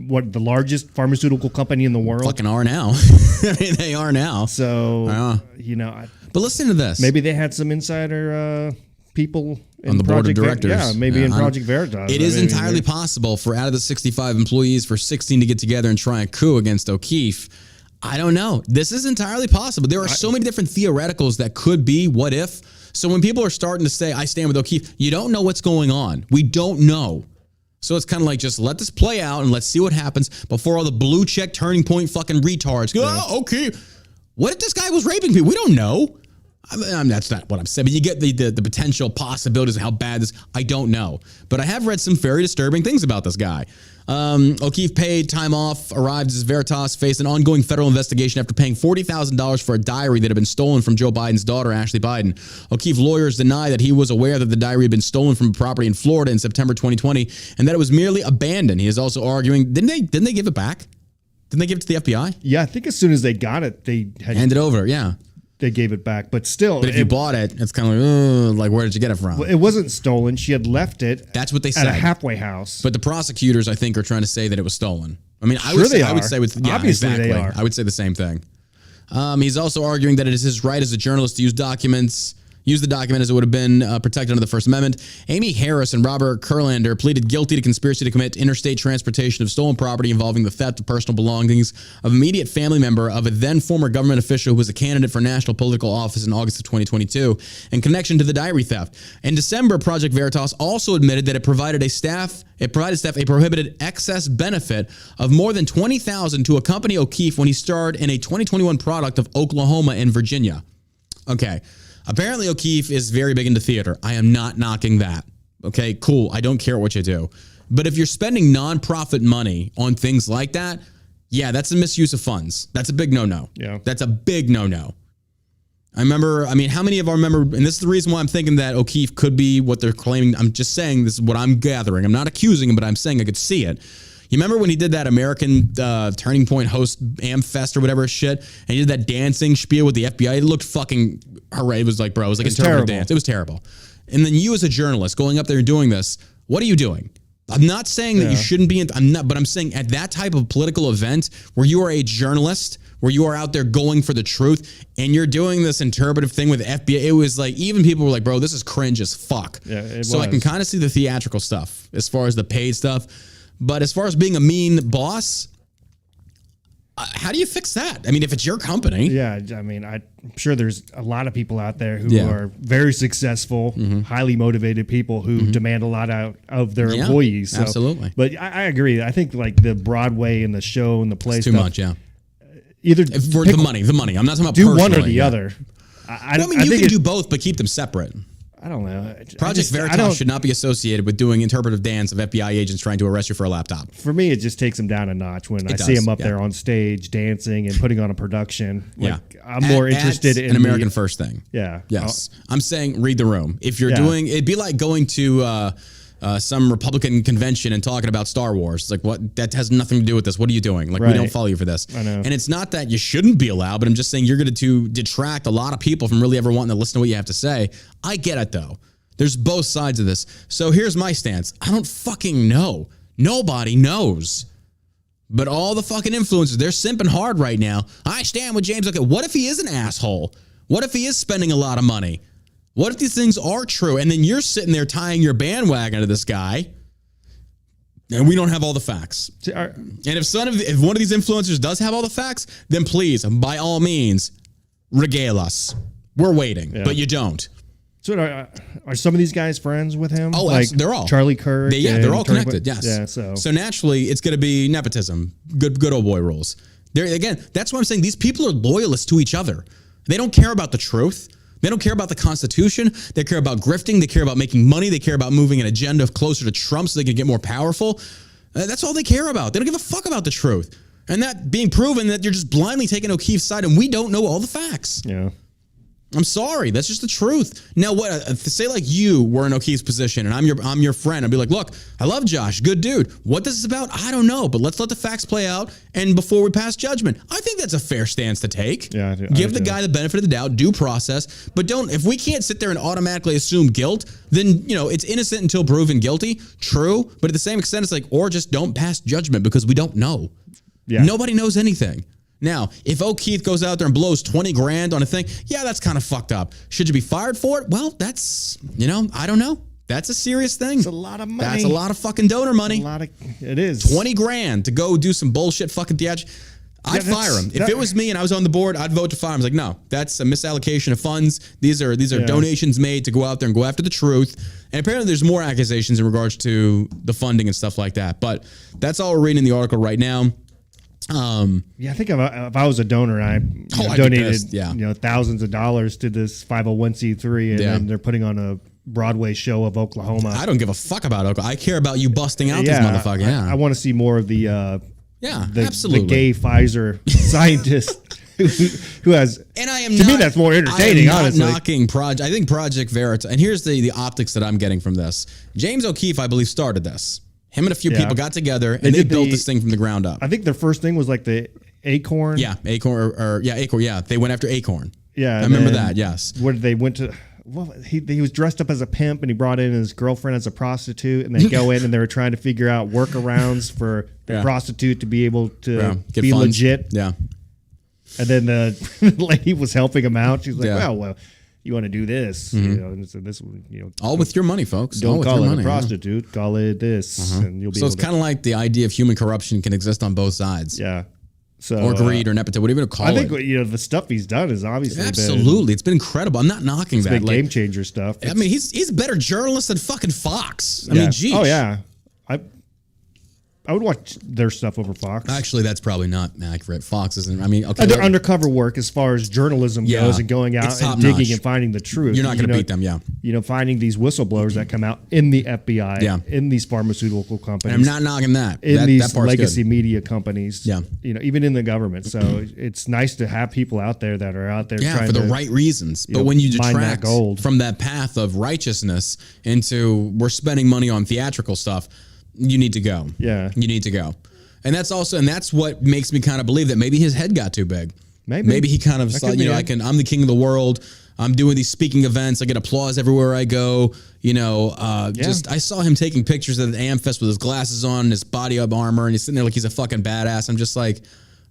what the largest pharmaceutical company in the world. Fucking are now. I mean, they are now. So but listen to this. Maybe they had some insider people on the board of directors. Maybe in Project Veritas. It is entirely possible for, out of the 65 employees, for 16 to get together and try a coup against O'Keefe. I don't know. This is entirely possible. There are so many different theoreticals that could be what if. So when people are starting to say, I stand with O'Keefe, you don't know what's going on. We don't know. So it's kind of like, just let this play out and let's see what happens before all the blue check turning point fucking retards go, oh, O'Keefe. What if this guy was raping people? We don't know. I mean, that's not what I'm saying. But you get the potential possibilities of how bad this. I don't know. But I have read some very disturbing things about this guy. O'Keefe paid time off, arrived as Veritas, faced an ongoing federal investigation after paying $40,000 for a diary that had been stolen from Joe Biden's daughter, Ashley Biden. O'Keefe lawyers deny that he was aware that the diary had been stolen from a property in Florida in September 2020 and that it was merely abandoned. He is also arguing, didn't they give it back? Didn't they give it to the FBI? Yeah, I think as soon as they got it, they had handed over. Yeah. They gave it back, but still. But if you bought it, it's kind of like, where did you get it from? It wasn't stolen. She had left it. That's what they said. At a halfway house. But the prosecutors, I think, are trying to say that it was stolen. I mean, I would say obviously exactly. They are. I would say the same thing. He's also arguing that it is his right as a journalist to use the document as it would have been protected under the First Amendment. Amy Harris and Robert Kurlander pleaded guilty to conspiracy to commit interstate transportation of stolen property involving the theft of personal belongings of an immediate family member of a then former government official who was a candidate for national political office in August of 2022 in connection to the diary theft. In December, Project Veritas also admitted that it provided staff a prohibited excess benefit of more than $20,000 to accompany O'Keefe when he starred in a 2021 product of Oklahoma and Virginia. Okay. Apparently, O'Keefe is very big into theater. I am not knocking that. Okay, cool. I don't care what you do. But if you're spending nonprofit money on things like that, yeah, that's a misuse of funds. That's a big no-no. Yeah. That's a big no-no. How many of our remember, and this is the reason why I'm thinking that O'Keefe could be what they're claiming. I'm just saying this is what I'm gathering. I'm not accusing him, but I'm saying I could see it. You remember when he did that American Turning Point host Amfest or whatever shit, and he did that dancing spiel with the FBI? It looked fucking hooray. It was like, bro, it was like a terrible dance. It was terrible. And then you as a journalist going up there and doing this, what are you doing? I'm not saying that you shouldn't be, but I'm saying at that type of political event where you are a journalist, where you are out there going for the truth, and you're doing this interpretive thing with the FBI, it was like, even people were like, bro, this is cringe as fuck. Yeah, so I can kind of see the theatrical stuff as far as the paid stuff. But as far as being a mean boss, how do you fix that? I mean, if it's your company. Yeah, I mean, I'm sure there's a lot of people out there who are very successful, highly motivated people who demand a lot out of their employees. So, absolutely. But I agree. I think like the Broadway and the show and the play it's too much, yeah. Either for the money. I'm not talking about do one or the other. I mean, you can do both, but keep them separate. I don't know. Project Veritas should not be associated with doing interpretive dance of FBI agents trying to arrest you for a laptop. For me, it just takes them down a notch when I see them up there on stage dancing and putting on a production. Like, I'm more interested in an American First thing. Yeah. Yes. I'm saying read the room. If you're doing, it'd be like going to some Republican convention and talking about Star Wars. It's like, what? That has nothing to do with this. What are you doing? Like, we don't follow you for this. I know. And it's not that you shouldn't be allowed, but I'm just saying you're going to detract a lot of people from really ever wanting to listen to what you have to say. I get it, though. There's both sides of this. So here's my stance. I don't fucking know. Nobody knows. But all the fucking influencers, they're simping hard right now. I stand with James. Okay, what if he is an asshole? What if he is spending a lot of money? What if these things are true? And then you're sitting there tying your bandwagon to this guy, and we don't have all the facts. And if one of these influencers does have all the facts, then please, by all means, regale us. We're waiting, but you don't. So are some of these guys friends with him? Oh, like they're all Charlie Kirk. They're all connected. Yes. Yeah. So naturally, it's going to be nepotism. Good old boy rules. There again. That's what I'm saying. These people are loyalists to each other. They don't care about the truth. They don't care about the Constitution. They care about grifting. They care about making money. They care about moving an agenda closer to Trump so they can get more powerful. That's all they care about. They don't give a fuck about the truth. And that being proven that you're just blindly taking O'Keefe's side and we don't know all the facts. Yeah. I'm sorry. That's just the truth. Now, what? Say like you were in O'Keefe's position, and I'm your friend. I'd be like, look, I love Josh, good dude. What this is about, I don't know, but let's let the facts play out, and before we pass judgment, I think that's a fair stance to take. Yeah, give the guy the benefit of the doubt, due process, but don't. If we can't sit there and automatically assume guilt, then it's innocent until proven guilty. True, but at the same extent, it's like, or just don't pass judgment because we don't know. Yeah, nobody knows anything. Now, if O'Keefe goes out there and blows 20 grand on a thing, yeah, that's kind of fucked up. Should you be fired for it? Well, that's, I don't know. That's a serious thing. It's a lot of money. That's a lot of fucking donor money. It is. 20 grand to go do some bullshit fucking theater. I'd fire him. If it was me and I was on the board, I'd vote to fire him. I was like, no, that's a misallocation of funds. These are donations made to go out there and go after the truth. And apparently there's more accusations in regards to the funding and stuff like that. But that's all we're reading in the article right now. I think if I was a donor, I donated thousands of dollars to this 501c3, and then they're putting on a Broadway show of Oklahoma. I don't give a fuck about Oklahoma. I care about you busting out these motherfuckers. I want to see more of the absolutely, the gay Pfizer scientist who has. And I am to me that's more entertaining. Honestly, knocking Project. I think Project Veritas. And here's the optics that I'm getting from this. James O'Keefe, I believe, started this. Him and a few people got together and they built this thing from the ground up. I think their first thing was like the Acorn. Yeah, Acorn Acorn. Yeah, they went after Acorn. Yeah, I remember that. Yes. Where they went to. Well, he was dressed up as a pimp and he brought in his girlfriend as a prostitute, and they go in and they were trying to figure out workarounds for the prostitute to be able to be funds. Legit. Yeah. And then the lady was helping him out. She's like, well, you want to do this, and so this, all with your money, folks. Don't call it a prostitute, call it this, and you'll be. So it's kind of like the idea of human corruption can exist on both sides. Yeah. So or greed or nepotism, whatever you call it. I think the stuff he's done is obviously it's been incredible. I'm not knocking that. It's been game changer stuff. I mean, he's a better journalist than fucking Fox. I mean, geez. Oh yeah. I would watch their stuff over Fox. Actually, that's probably not accurate. Fox isn't. I mean, their undercover work as far as journalism goes and going out and digging and finding the truth. You're not going to beat them, finding these whistleblowers that come out in the FBI, in these pharmaceutical companies. And I'm not knocking that. In these legacy media companies. Yeah. Even in the government. So it's nice to have people out there that are out there trying for the right reasons. But when you detract from that path of righteousness into we're spending money on theatrical stuff, you need to go. Yeah. You need to go. And that's what makes me kind of believe that maybe his head got too big. Maybe he kind of thought, I'm the king of the world. I'm doing these speaking events. I get applause everywhere I go. I saw him taking pictures at the Amfest with his glasses on and his body up armor, and he's sitting there like he's a fucking badass. I'm just like,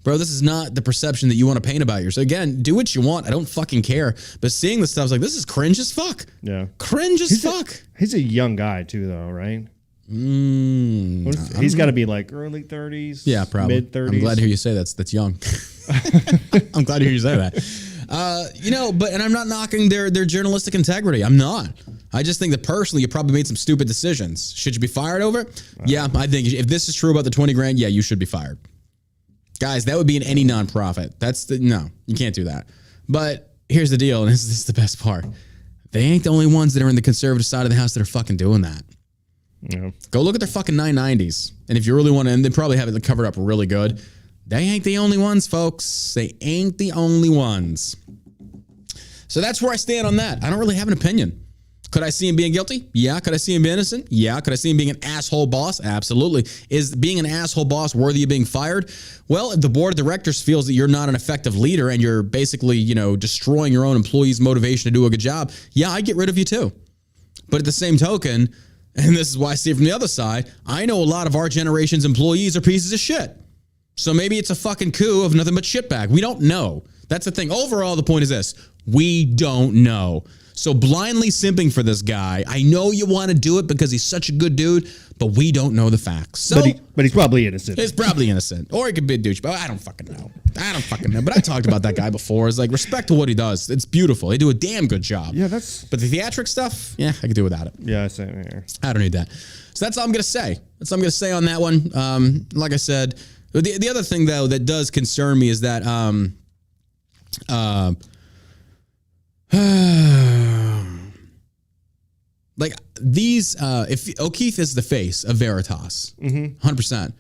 bro, this is not the perception that you want to paint about yourself. Again, do what you want. I don't fucking care. But seeing this stuff, I was like, this is cringe as fuck. Yeah. Cringe as fuck. He's a young guy too, though, right? He's got to be like early 30s. Yeah, probably. Mid 30s. I'm glad to hear you say that's young. I'm glad to hear you say that. But I'm not knocking their journalistic integrity. I'm not. I just think that personally, you probably made some stupid decisions. Should you be fired over it? Yeah, I think if this is true about the 20 grand, you should be fired. Guys, that would be in any nonprofit. No, you can't do that. But here's the deal, and this is the best part. They ain't the only ones that are in the conservative side of the house that are fucking doing that. Yeah. Go look at their fucking 990s. And if you really want to, and they probably have it covered up really good. They ain't the only ones, folks. They ain't the only ones. So that's where I stand on that. I don't really have an opinion. Could I see him being guilty? Yeah. Could I see him being innocent? Yeah. Could I see him being an asshole boss? Absolutely. Is being an asshole boss worthy of being fired? Well, if the board of directors feels that you're not an effective leader and you're basically, destroying your own employees' motivation to do a good job, yeah, I'd get rid of you too. But at the same token, and this is why I see it from the other side, I know a lot of our generation's employees are pieces of shit. So maybe it's a fucking coup of nothing but shitbag. We don't know. That's the thing. Overall, the point is this. We don't know. So blindly simping for this guy, I know you want to do it because he's such a good dude, but we don't know the facts. So, but he's probably innocent. He's probably innocent. Or he could be a douche, but I don't fucking know. But I talked about that guy before. It's like, respect to what he does. It's beautiful. They do a damn good job. Yeah, But the theatric stuff, yeah, I could do without it. Yeah, same here. I don't need that. So that's all I'm going to say. That's all I'm going to say on that one. Like I said, the other thing, though, that does concern me is that like these, if O'Keefe is the face of Veritas, 100%,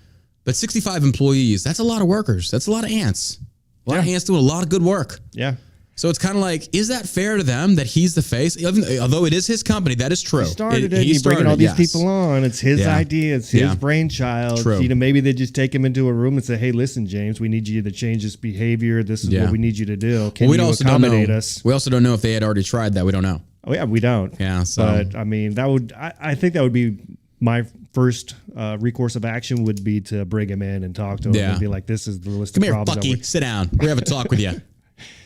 but 65 employees, that's a lot of workers. That's a lot of ants. A lot of ants doing a lot of good work. Yeah. So it's kind of like, is that fair to them that he's the face? Although it is his company, that is true. He started it. He's bringing all these people on. It's his idea. It's his brainchild. True. You know, maybe they just take him into a room and say, "Hey, listen, James, we need you to change this behavior. This is what we need you to do. Can you accommodate us?" We also don't know if they had already tried that. We don't know. Oh yeah, we don't. Yeah. So, but I mean, I think that would be my first recourse of action would be to bring him in and talk to him and be like, "This is the list of problems." Come here, Bucky. Sit down. We're have a talk with you.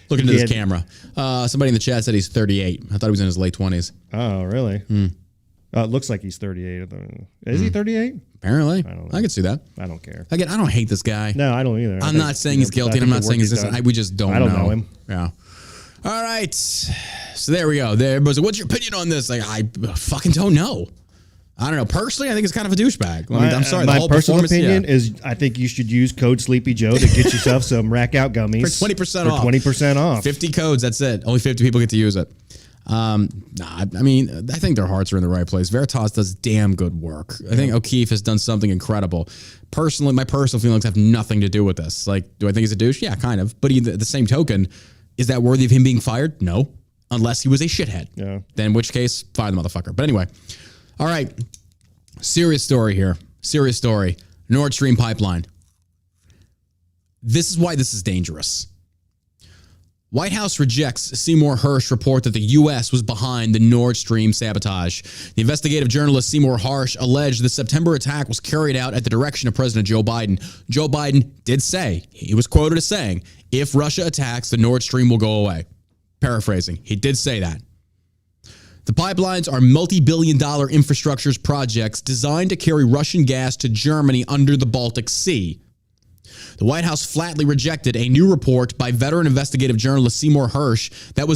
Look into this camera. Somebody in the chat said he's 38. I thought he was in his late 20s. Oh, really? It looks like he's 38. Is he 38? Apparently. I don't know. I can see that. I don't care. Again, I don't hate this guy. No, I don't either. I'm not saying he's guilty, and I'm not saying he's innocent. We just don't know. I don't know him. Yeah. All right. So there we go. Everybody's like, what's your opinion on this? Like, I fucking don't know. I don't know. Personally, I think it's kind of a douchebag. I'm sorry. My personal opinion is I think you should use code Sleepy Joe to get yourself some rack out gummies. For 20% off. 20% off. 50 codes, that's it. Only 50 people get to use it. I mean, I think their hearts are in the right place. Veritas does damn good work. I think O'Keefe has done something incredible. Personally, my personal feelings have nothing to do with this. Like, do I think he's a douche? Yeah, kind of. But the same token, is that worthy of him being fired? No. Unless he was a shithead. Yeah. Then in which case, fire the motherfucker. But anyway. All right. Serious story here. Serious story. Nord Stream pipeline. This is why this is dangerous. White House rejects Seymour Hersh report that the U.S. was behind the Nord Stream sabotage. The investigative journalist Seymour Hersh alleged the September attack was carried out at the direction of President Joe Biden. Joe Biden did say, he was quoted as saying, if Russia attacks, the Nord Stream will go away. Paraphrasing, he did say that. The pipelines are multi-billion-dollar infrastructures projects designed to carry Russian gas to Germany under the Baltic Sea. The White House flatly rejected a new report by veteran investigative journalist Seymour Hersh that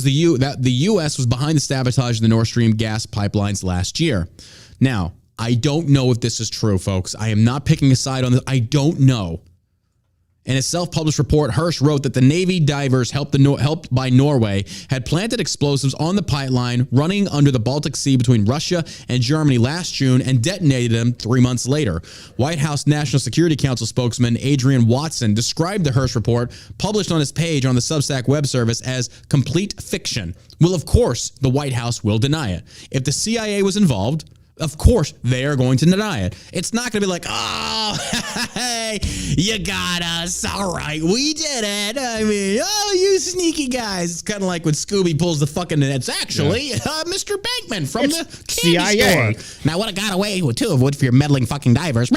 the U.S. was behind the sabotage of the Nord Stream gas pipelines last year. Now, I don't know if this is true, folks. I am not picking a side on this. I don't know. In a self-published report, Hersh wrote that the Navy divers helped by Norway had planted explosives on the pipeline running under the Baltic Sea between Russia and Germany last June and detonated them 3 months later. White House National Security Council spokesman Adrian Watson described the Hersh report, published on his page on the Substack web service, as complete fiction. Well, of course, the White House will deny it. If the CIA was involved, of course, they are going to deny it. It's not going to be like, oh, hey, you got us. All right, we did it. I mean, oh, you sneaky guys. It's kind of like when Scooby pulls the fucking, it's actually Mr. Bankman from the CIA store. Now, what I got away with, too, of what for your meddling fucking divers.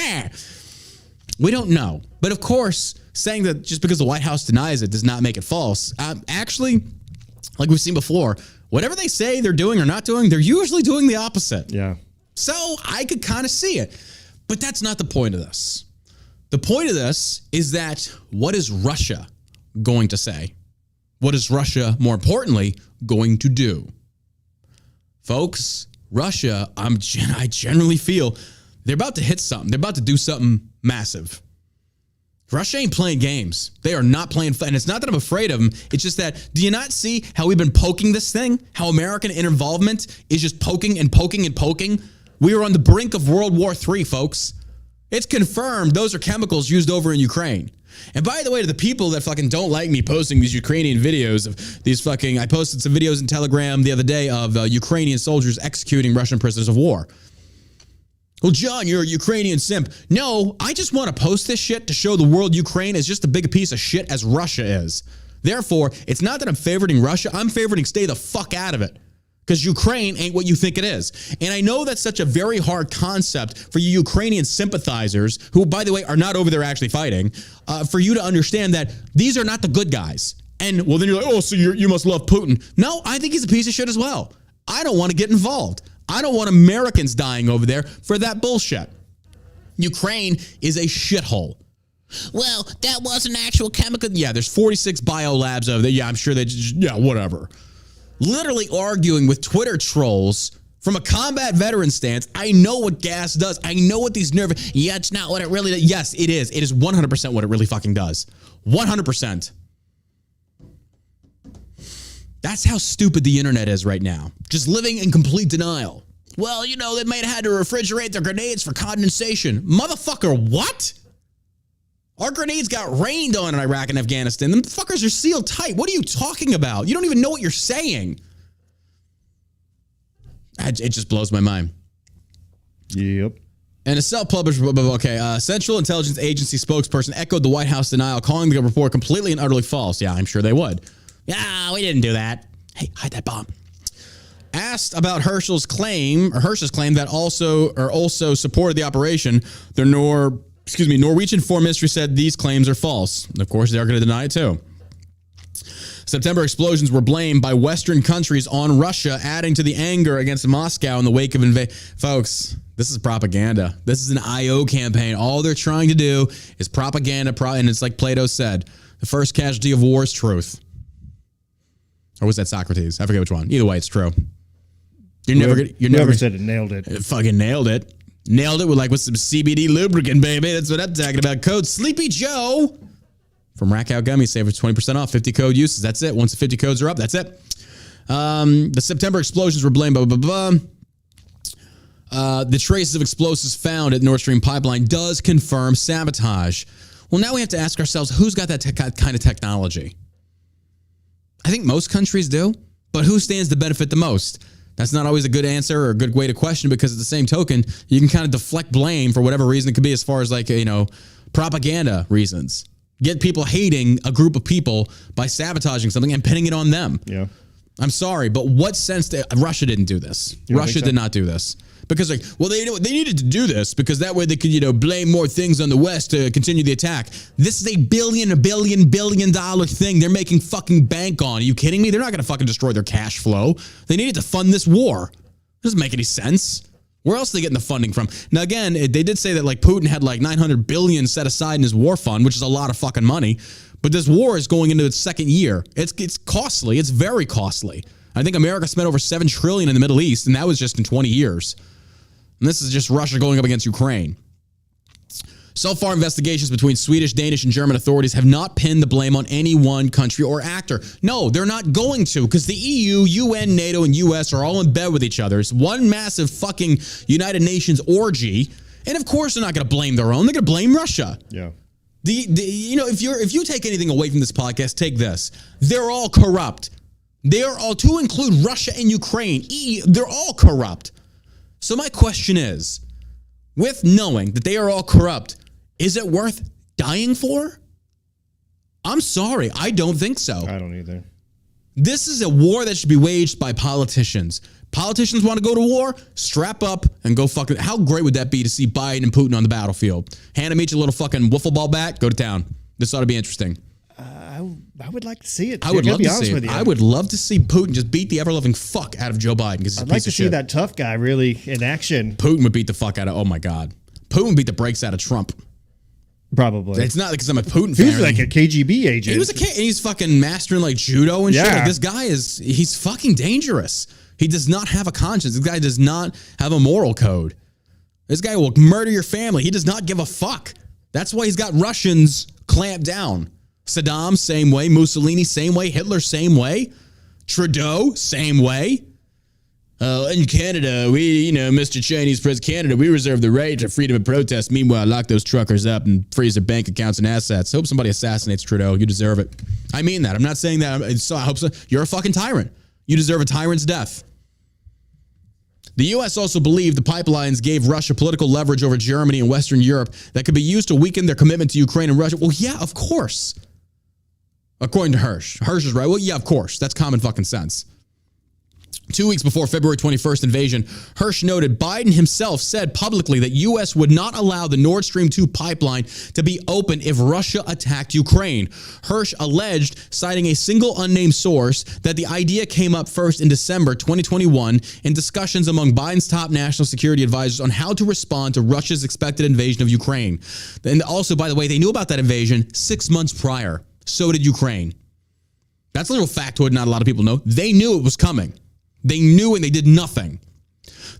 We don't know. But, of course, saying that just because the White House denies it does not make it false. Actually, like we've seen before, whatever they say they're doing or not doing, they're usually doing the opposite. Yeah. So I could kind of see it. But that's not the point of this. The point of this is that what is Russia going to say? What is Russia, more importantly, going to do? Folks, Russia, I generally feel they're about to hit something. They're about to do something massive. Russia ain't playing games. They are not playing, and it's not that I'm afraid of them. It's just that, do you not see how we've been poking this thing? How American involvement is just poking and poking and poking? We are on the brink of World War III, folks. It's confirmed those are chemicals used over in Ukraine. And by the way, to the people that fucking don't like me posting these Ukrainian videos of these fucking, I posted some videos in Telegram the other day of Ukrainian soldiers executing Russian prisoners of war. Well, John, you're a Ukrainian simp. No, I just want to post this shit to show the world Ukraine is just as big a piece of shit as Russia is. Therefore, it's not that I'm favoriting Russia. I'm favoriting stay the fuck out of it. because Ukraine ain't what you think it is. And I know that's such a very hard concept for you Ukrainian sympathizers, who, by the way, are not over there actually fighting, for you to understand that these are not the good guys. And, well, then you're like, oh, so you must love Putin. No, I think he's a piece of shit as well. I don't want to get involved. I don't want Americans dying over there for that bullshit. Ukraine is a shithole. Well, that was an actual chemical. Yeah, there's 46 biolabs over there. Yeah, I'm sure they just, yeah, whatever. Literally arguing with Twitter trolls from a combat veteran stance. I know what gas does. I know what these nerve. Yeah, it's not what it really does. Yes, it is. It is 100% what it really fucking does. 100%. That's how stupid the internet is right now. Just living in complete denial. Well, you know, they might have had to refrigerate their grenades for condensation. Motherfucker, what? Our grenades got rained on in Iraq and Afghanistan. Them fuckers are sealed tight. What are you talking about? You don't even know what you're saying. It just blows my mind. Yep. And a self-published, Central Intelligence Agency spokesperson echoed the White House denial, calling the report completely and utterly false. Yeah, I'm sure they would. Yeah, we didn't do that. Hey, hide that bomb. Asked about Herschel's claim that also supported the operation, the Norwegian Foreign Ministry said these claims are false. Of course, they're going to deny it too. September explosions were blamed by Western countries on Russia, adding to the anger against Moscow in the wake of Folks, this is propaganda. This is an I.O. campaign. All they're trying to do is propaganda, and it's like Plato said, the first casualty of war is truth. Or was that Socrates? I forget which one. Either way, it's true. You're never said it. Nailed it. Fucking nailed it. Nailed it with some CBD lubricant, baby. That's what I'm talking about. Code Sleepy Joe from Rack Out Gummies. Save for 20% off. 50 code uses. That's it. Once the 50 codes are up, that's it. The September explosions were blamed. The traces of explosives found at Nord Stream pipeline does confirm sabotage. Well, now we have to ask ourselves, who's got that kind of technology? I think most countries do, but who stands to benefit the most? That's not always a good answer or a good way to question, because at the same token, you can kind of deflect blame for whatever reason it could be, as far as propaganda reasons. Get people hating a group of people by sabotaging something and pinning it on them. Yeah. I'm sorry, but what sense Russia didn't do this? Russia did not do this. Because they needed to do this because that way they could, blame more things on the West to continue the attack. This is a billion dollar thing they're making fucking bank on. Are you kidding me? They're not going to fucking destroy their cash flow. They needed to fund this war. It doesn't make any sense. Where else are they getting the funding from? Now, again, they did say that Putin had $900 billion set aside in his war fund, which is a lot of fucking money. But this war is going into its second year. It's costly. It's very costly. I think America spent over $7 trillion in the Middle East, and that was just in 20 years. And this is just Russia going up against Ukraine. So far, investigations between Swedish, Danish, and German authorities have not pinned the blame on any one country or actor. No, they're not going to, because the EU, UN, NATO, and US are all in bed with each other. It's one massive fucking United Nations orgy. And of course, they're not going to blame their own. They're going to blame Russia. Yeah. If you take anything away from this podcast, take this. They're all corrupt. They are all, to include Russia and Ukraine, they're all corrupt. So my question is, with knowing that they are all corrupt, is it worth dying for? I'm sorry, I don't think so. I don't either. This is a war that should be waged by politicians. Politicians want to go to war? Strap up and go fucking... How great would that be to see Biden and Putin on the battlefield? Hand them each a little fucking wiffle ball bat, go to town. This ought to be interesting. I would like to see it. I would love to see it. I would love to see Putin just beat the ever-loving fuck out of Joe Biden. I'd like to see that tough guy really in action. Putin would beat the fuck out of... Oh, my God. Putin would beat the brakes out of Trump. Probably. It's not because I'm a Putin fan. He was like a KGB agent. He was and he's fucking mastering judo and shit. This guy he's fucking dangerous. He does not have a conscience. This guy does not have a moral code. This guy will murder your family. He does not give a fuck. That's why he's got Russians clamped down. Saddam, same way. Mussolini, same way. Hitler, same way. Trudeau, same way. In Canada, Mr. Chinese President Canada, we reserve the right to freedom of protest. Meanwhile, lock those truckers up and freeze their bank accounts and assets. Hope somebody assassinates Trudeau. You deserve it. I mean that. I'm not saying that. I hope so. You're a fucking tyrant. You deserve a tyrant's death. The U.S. also believed the pipelines gave Russia political leverage over Germany and Western Europe that could be used to weaken their commitment to Ukraine and Russia. Well, yeah, of course. According to Hirsch. Hirsch is right. Well, yeah, of course. That's common fucking sense. 2 weeks before February 21st invasion, Hirsch noted Biden himself said publicly that U.S. would not allow the Nord Stream 2 pipeline to be open if Russia attacked Ukraine. Hirsch alleged, citing a single unnamed source, that the idea came up first in December 2021 in discussions among Biden's top national security advisors on how to respond to Russia's expected invasion of Ukraine. And also, by the way, they knew about that invasion 6 months prior. So did Ukraine. That's a little factoid not a lot of people know. They knew it was coming. They knew and they did nothing.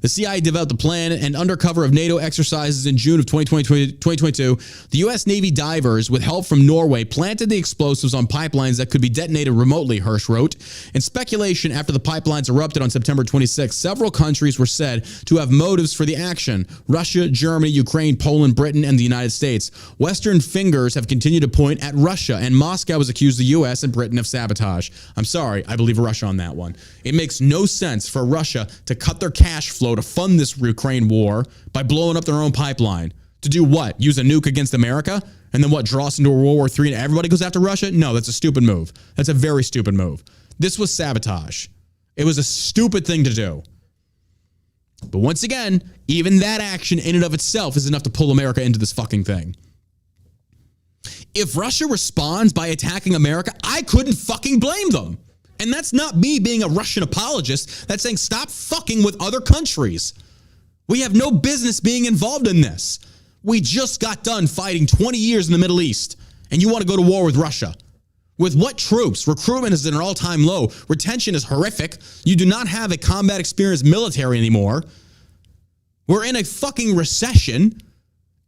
The CIA developed a plan and under cover of NATO exercises in June of 2022, the U.S. Navy divers, with help from Norway, planted the explosives on pipelines that could be detonated remotely, Hirsch wrote. In speculation, after the pipelines erupted on September 26, several countries were said to have motives for the action: Russia, Germany, Ukraine, Poland, Britain, and the United States. Western fingers have continued to point at Russia, and Moscow has accused the U.S. and Britain of sabotage. I'm sorry, I believe Russia on that one. It makes no sense for Russia to cut their cash flow to fund this Ukraine war by blowing up their own pipeline. To do what? Use a nuke against America? And then what, draw us into a World War III and everybody goes after Russia? No, that's a stupid move. That's a very stupid move. This was sabotage. It was a stupid thing to do. But once again, even that action in and of itself is enough to pull America into this fucking thing. If Russia responds by attacking America, I couldn't fucking blame them. And that's not me being a Russian apologist. That's saying stop fucking with other countries. We have no business being involved in this. We just got done fighting 20 years in the Middle East, and you want to go to war with Russia. With what troops? Recruitment is at an all-time low. Retention is horrific. You do not have a combat experienced military anymore. We're in a fucking recession.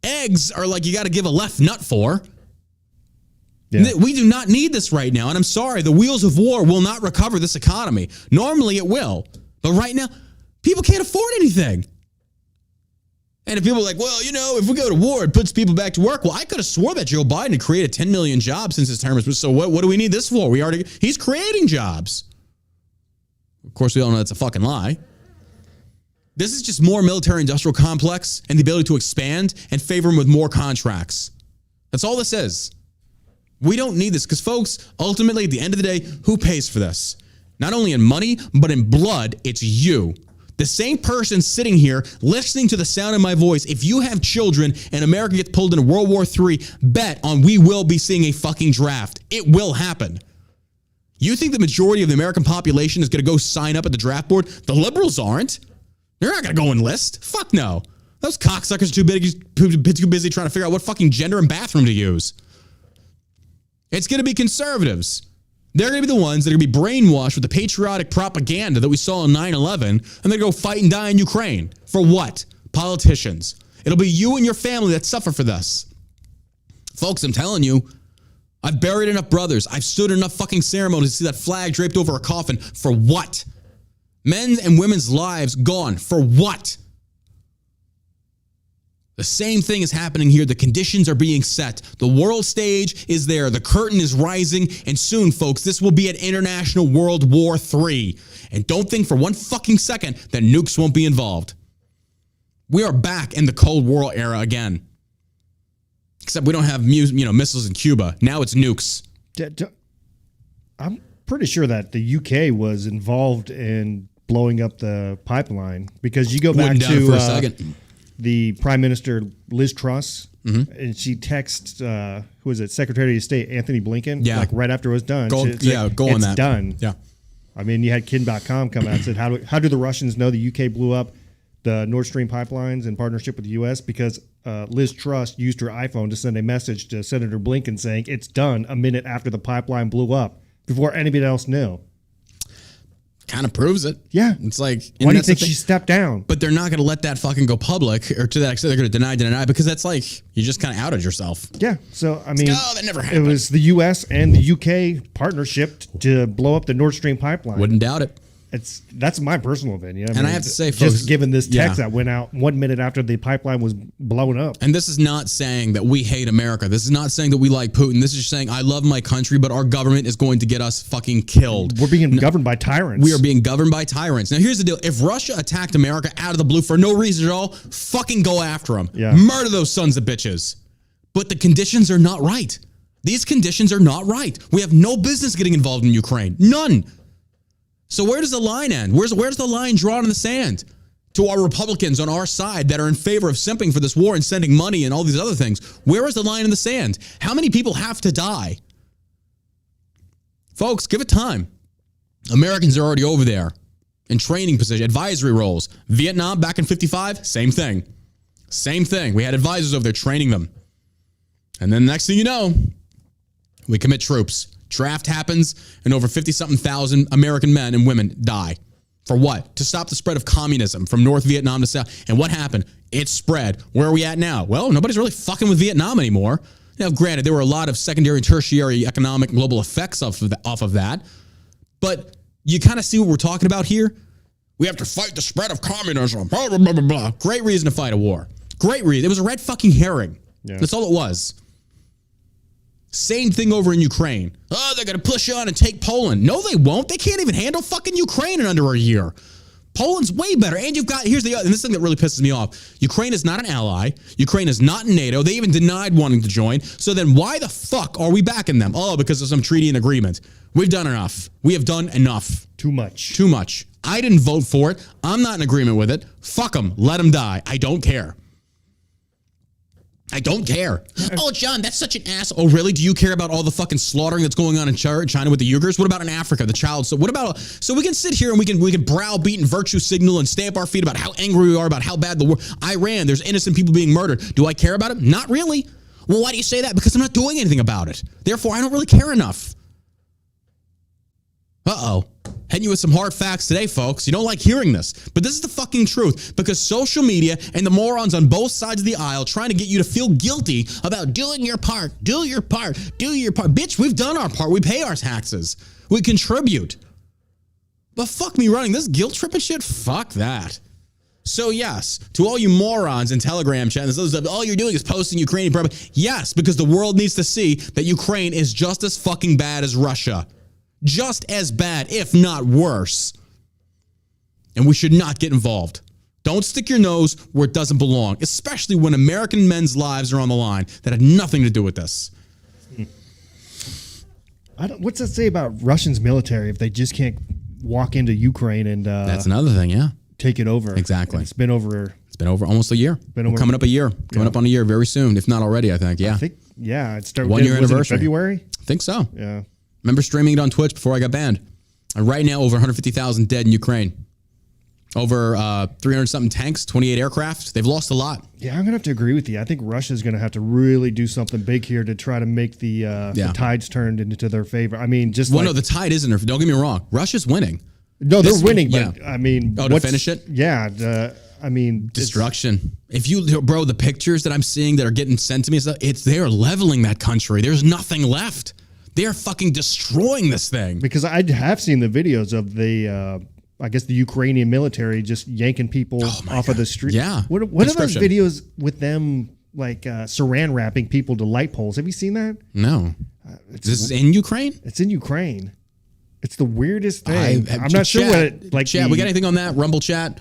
Eggs are like you got to give a left nut for. Yeah. We do not need this right now. And I'm sorry, the wheels of war will not recover this economy. Normally it will. But right now, people can't afford anything. And if people are like, well, you know, if we go to war, it puts people back to work. Well, I could have swore that Joe Biden had created 10 million jobs since his term. So what do we need this for? He's creating jobs. Of course, we all know that's a fucking lie. This is just more military industrial complex and the ability to expand and favor him with more contracts. That's all this is. We don't need this because, folks, ultimately, at the end of the day, who pays for this? Not only in money, but in blood, it's you. The same person sitting here listening to the sound of my voice, if you have children and America gets pulled into World War III, bet on we will be seeing a fucking draft. It will happen. You think the majority of the American population is going to go sign up at the draft board? The liberals aren't. They're not going to go enlist. Fuck no. Those cocksuckers are too busy trying to figure out what fucking gender and bathroom to use. It's going to be conservatives. They're going to be the ones that are going to be brainwashed with the patriotic propaganda that we saw on 9/11, and they're going to go fight and die in Ukraine. For what? Politicians. It'll be you and your family that suffer for this. Folks, I'm telling you, I've buried enough brothers. I've stood in enough fucking ceremonies to see that flag draped over a coffin. For what? Men's and women's lives gone. For what? The same thing is happening here. The conditions are being set. The world stage is there. The curtain is rising. And soon, folks, this will be an international World War III. And don't think for one fucking second that nukes won't be involved. We are back in the Cold War era again. Except we don't have missiles in Cuba. Now it's nukes. I'm pretty sure that the UK was involved in blowing up the pipeline. Because you go back to... for a second. The Prime Minister Liz Truss, and she texts, who is it, Secretary of State Anthony Blinken, like right after it was done. Go on that. It's done. Yeah. I mean, you had Kin.com come out and said, how do the Russians know the UK blew up the Nord Stream pipelines in partnership with the U.S.? Because Liz Truss used her iPhone to send a message to Senator Blinken saying it's done a minute after the pipeline blew up, before anybody else knew. Kind of proves it. Yeah. It's like... Why do you think she stepped down? But they're not going to let that fucking go public, or to that extent, they're going to deny, because that's like, you just kind of outed yourself. Yeah. So, I mean... that never happened. It was the U.S. and the UK partnership to blow up the Nord Stream pipeline. Wouldn't doubt it. That's my personal opinion. I have to say, folks, just given this text that went out 1 minute after the pipeline was blown up. And this is not saying that we hate America. This is not saying that we like Putin. This is just saying I love my country, but our government is going to get us fucking killed. We're being governed by tyrants. We are being governed by tyrants. Now, here's the deal. If Russia attacked America out of the blue for no reason at all, fucking go after them. Yeah. Murder those sons of bitches. But the conditions are not right. These conditions are not right. We have no business getting involved in Ukraine. None. So where does the line end? Where's the line drawn in the sand? To our Republicans on our side that are in favor of simping for this war and sending money and all these other things, where is the line in the sand? How many people have to die? Folks, give it time. Americans are already over there in training position, advisory roles. Vietnam back in 55, same thing. Same thing. We had advisors over there training them. And then the next thing you know, we commit troops. Draft happens, and over 50-something thousand American men and women die. For what? To stop the spread of communism from North Vietnam to South. And what happened? It spread. Where are we at now? Well, nobody's really fucking with Vietnam anymore. Now, granted, there were a lot of secondary and tertiary economic global effects off of that. But you kind of see what we're talking about here? We have to fight the spread of communism. Blah, blah, blah, blah, blah. Great reason to fight a war. Great reason. It was a red fucking herring. Yeah. That's all it was. Same thing over in Ukraine. Oh, they're going to push on and take Poland. No, they won't. They can't even handle fucking Ukraine in under a year. Poland's way better. And you've got, here's the other, and this thing that really pisses me off. Ukraine is not an ally. Ukraine is not in NATO. They even denied wanting to join. So then why the fuck are we backing them? Oh, because of some treaty and agreement. We've done enough. We have done enough. Too much. Too much. I didn't vote for it. I'm not in agreement with it. Fuck them. Let them die. I don't care. I don't care. Oh, John, that's such an ass. Oh, really? Do you care about all the fucking slaughtering that's going on in China with the Uyghurs? What about in Africa, the child? So what about? So we can sit here and we can browbeat and virtue signal and stamp our feet about how angry we are about how bad the war. Iran, there's innocent people being murdered. Do I care about it? Not really. Well, why do you say that? Because I'm not doing anything about it. Therefore, I don't really care enough. Uh-oh. Hitting you with some hard facts today, folks. You don't like hearing this, but this is the fucking truth, because social media and the morons on both sides of the aisle trying to get you to feel guilty about doing your part. Do your part. Do your part. Bitch, we've done our part. We pay our taxes. We contribute. But fuck me running this guilt trip and shit. Fuck that. So yes, to all you morons in Telegram chat, all you're doing is posting Ukrainian propaganda. Yes, because the world needs to see that Ukraine is just as fucking bad as Russia. Just as bad, if not worse. And we should not get involved. Don't stick your nose where it doesn't belong, especially when American men's lives are on the line that had nothing to do with this. What's that say about Russians' military if they just can't walk into Ukraine and that's another thing, yeah. Take it over. Exactly. And it's been over almost a year. Coming up a year. Coming up on a year very soon, if not already, I think. Yeah. It started 1 year anniversary. In February? I think so. Yeah. Remember streaming it on Twitch before I got banned. And right now, over 150,000 dead in Ukraine. Over 300-something tanks, 28 aircraft. They've lost a lot. Yeah, I'm going to have to agree with you. I think Russia's going to have to really do something big here to try to make the tides turned into their favor. I mean, just no, the tide isn't. Don't get me wrong. Russia's winning. No, they're winning, but I mean... Oh, to finish it? Yeah, I mean... Destruction. Bro, the pictures that I'm seeing that are getting sent to me, they're leveling that country. There's nothing left. They're fucking destroying this thing. Because I have seen the videos of the, I guess the Ukrainian military just yanking people off of the street. Yeah. What are those videos with them like saran wrapping people to light poles? Have you seen that? No. This is in Ukraine? It's in Ukraine. It's the weirdest thing. I'm not sure what it like. Chat, we got anything on that? Rumble chat.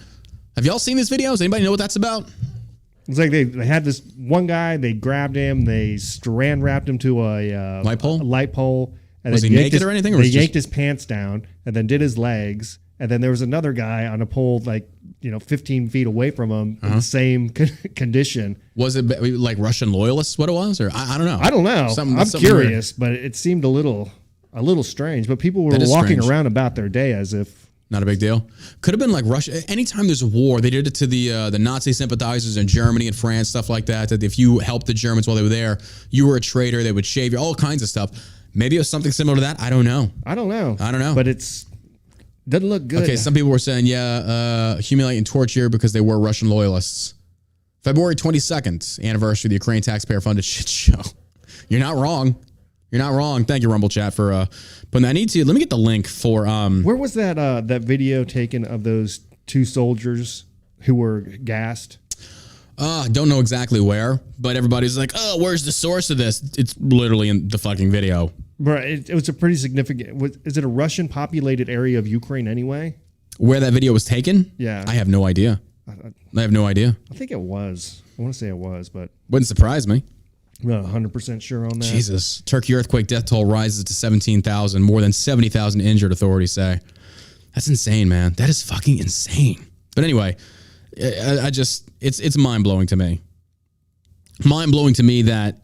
Have y'all seen these videos? Anybody know what that's about? It's like they had this one guy, they grabbed him, they saran wrapped him to a light pole. And was he naked or anything? They yanked his pants down and then did his legs. And then there was another guy on a pole 15 feet away from him in the same condition. Was it like Russian loyalists, what it was? Or I don't know. I don't know. I'm curious, but it seemed a little strange. But people were walking around about their day as if... Not a big deal. Could have been like Russia. Anytime there's a war, they did it to the Nazi sympathizers in Germany and France, stuff like that. That if you helped the Germans while they were there, you were a traitor. They would shave you, all kinds of stuff. Maybe it was something similar to that. I don't know. But doesn't look good. Okay, some people were saying, humiliate and torture because they were Russian loyalists. February 22nd, anniversary of the Ukraine taxpayer-funded shit show. You're not wrong. You're not wrong. Thank you, Rumble Chat, for putting that. Let me get the link for... Where was that video taken of those two soldiers who were gassed? Don't know exactly where, but everybody's like, oh, where's the source of this? It's literally in the fucking video. Right. It was a pretty significant... Is it a Russian-populated area of Ukraine anyway? Where that video was taken? Yeah. I have no idea. I have no idea. I think it was. I want to say it was, but... Wouldn't surprise me. I'm not 100% sure on that. Jesus. Turkey earthquake death toll rises to 17,000. More than 70,000 injured, authorities say. That's insane, man. That is fucking insane. But anyway, I just, it's mind-blowing to me. Mind-blowing to me that,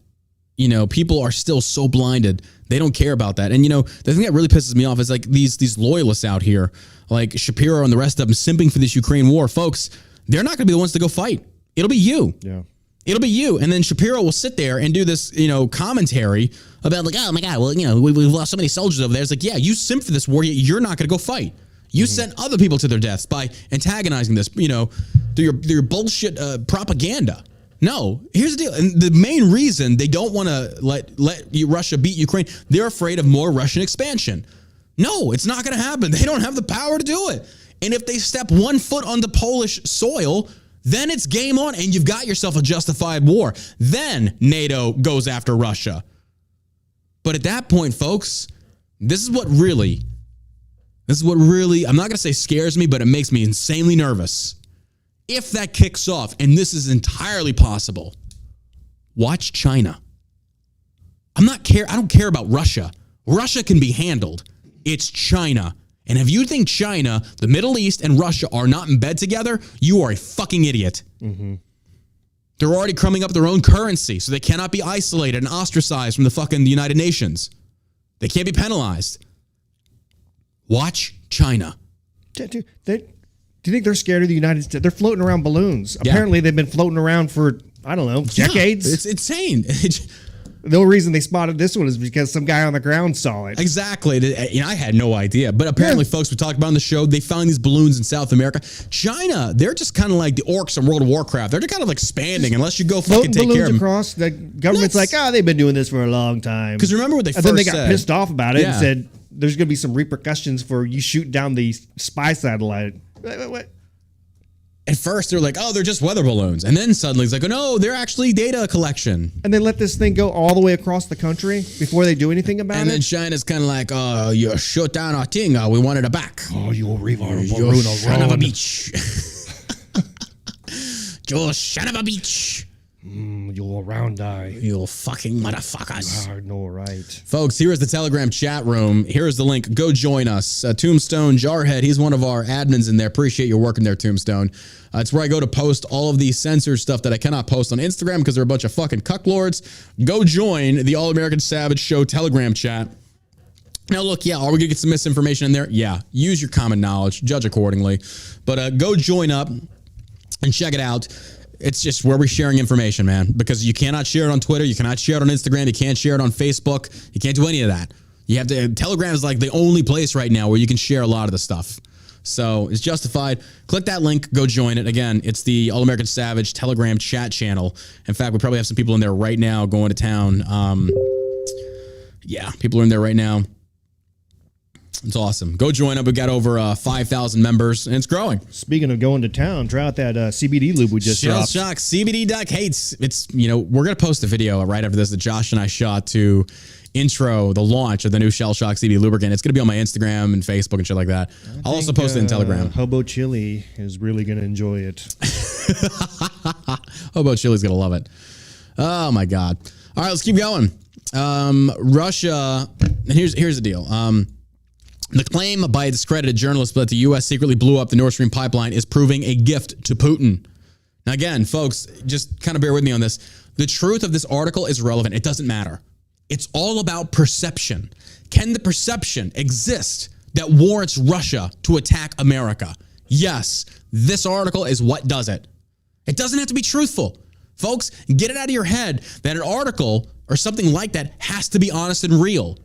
you know, people are still so blinded. They don't care about that. And, you know, the thing that really pisses me off is like these loyalists out here, like Shapiro and the rest of them simping for this Ukraine war. Folks, they're not going to be the ones to go fight. It'll be you. Yeah. It'll be you. And then Shapiro will sit there and do this, you know, commentary about like, oh my God, well, you know, we've lost so many soldiers over there. It's like, yeah, you simp for this war, yet you're not going to go fight. You sent other people to their deaths by antagonizing this, you know, through your bullshit propaganda. No, here's the deal. And the main reason they don't want to let Russia beat Ukraine, they're afraid of more Russian expansion. No, it's not going to happen. They don't have the power to do it. And if they step 1 foot onto Polish soil, then it's game on and you've got yourself a justified war. Then NATO goes after Russia. But at that point, folks, this is what really, I'm not going to say scares me, but it makes me insanely nervous. If that kicks off, and this is entirely possible, watch China. I don't care about Russia. Russia can be handled. It's China. And if you think China, the Middle East, and Russia are not in bed together, you are a fucking idiot. Mm-hmm. They're already coming up with their own currency, so they cannot be isolated and ostracized from the fucking United Nations. They can't be penalized. Watch China. Do you think they're scared of the United States? They're floating around balloons. Yeah. Apparently, they've been floating around for, I don't know, decades. Yeah, it's insane. The only reason they spotted this one is because some guy on the ground saw it. Exactly. You know, I had no idea. But apparently, folks, we talked about on the show, they found these balloons in South America. China, they're just kind of like the orcs in World of Warcraft. They're just kind of like expanding unless you go fucking take care of them. Across, the government's like, they've been doing this for a long time. Because remember what they first said. And then they got pissed off about it and said, there's going to be some repercussions for you shooting down the spy satellite. What? At first, they're like, they're just weather balloons. And then suddenly it's like, no, they're actually data collection. And they let this thing go all the way across the country before they do anything about it? And then China's kind of like, you shut down our thing. We wanted it back. You will read our You son of a bitch. You son of a bitch. You'll round eye. You fucking motherfuckers. You are no right. Folks, here is the Telegram chat room. Here's the link. Go join us. Tombstone Jarhead, he's one of our admins in there. Appreciate your work in there, Tombstone. It's where I go to post all of the censored stuff that I cannot post on Instagram because they're a bunch of fucking cucklords. Go join the All American Savage Show Telegram chat. Now, look, are we going to get some misinformation in there? Yeah. Use your common knowledge. Judge accordingly. But go join up and check it out. It's just where we're sharing information, man, because you cannot share it on Twitter. You cannot share it on Instagram. You can't share it on Facebook. You can't do any of that. You have to. Telegram is like the only place right now where you can share a lot of the stuff. So it's justified. Click that link. Go join it. Again, it's the All American Savage Telegram chat channel. In fact, we probably have some people in there right now going to town. People are in there right now. It's awesome. Go join up. We've got over 5,000 members, and it's growing. Speaking of going to town, try out that CBD lube we just dropped. Shock CBD Duck hates. It's we're gonna post a video right after this that Josh and I shot to intro the launch of the new Shell Shock CBD lubricant. It's gonna be on my Instagram and Facebook and shit like that. I'll also post it in Telegram. Hobo Chili is really gonna enjoy it. Hobo Chili's gonna love it. Oh my God! All right, let's keep going. Russia. And here's the deal. The claim by a discredited journalist that the U.S. secretly blew up the Nord Stream pipeline is proving a gift to Putin. Now, again, folks, just kind of bear with me on this. The truth of this article is relevant. It doesn't matter. It's all about perception. Can the perception exist that warrants Russia to attack America? Yes, this article is what does it. It doesn't have to be truthful. Folks, get it out of your head that an article or something like that has to be honest and real.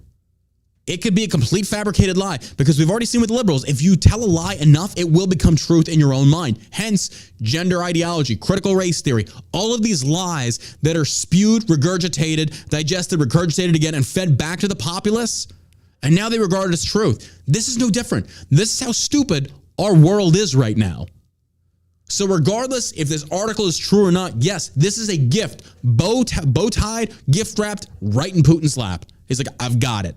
It could be a complete fabricated lie because we've already seen with liberals, if you tell a lie enough, it will become truth in your own mind. Hence, gender ideology, critical race theory, all of these lies that are spewed, regurgitated, digested, regurgitated again, and fed back to the populace, and now they regard it as truth. This is no different. This is how stupid our world is right now. So regardless if this article is true or not, yes, this is a gift, bow-tied, gift-wrapped right in Putin's lap. He's like, I've got it.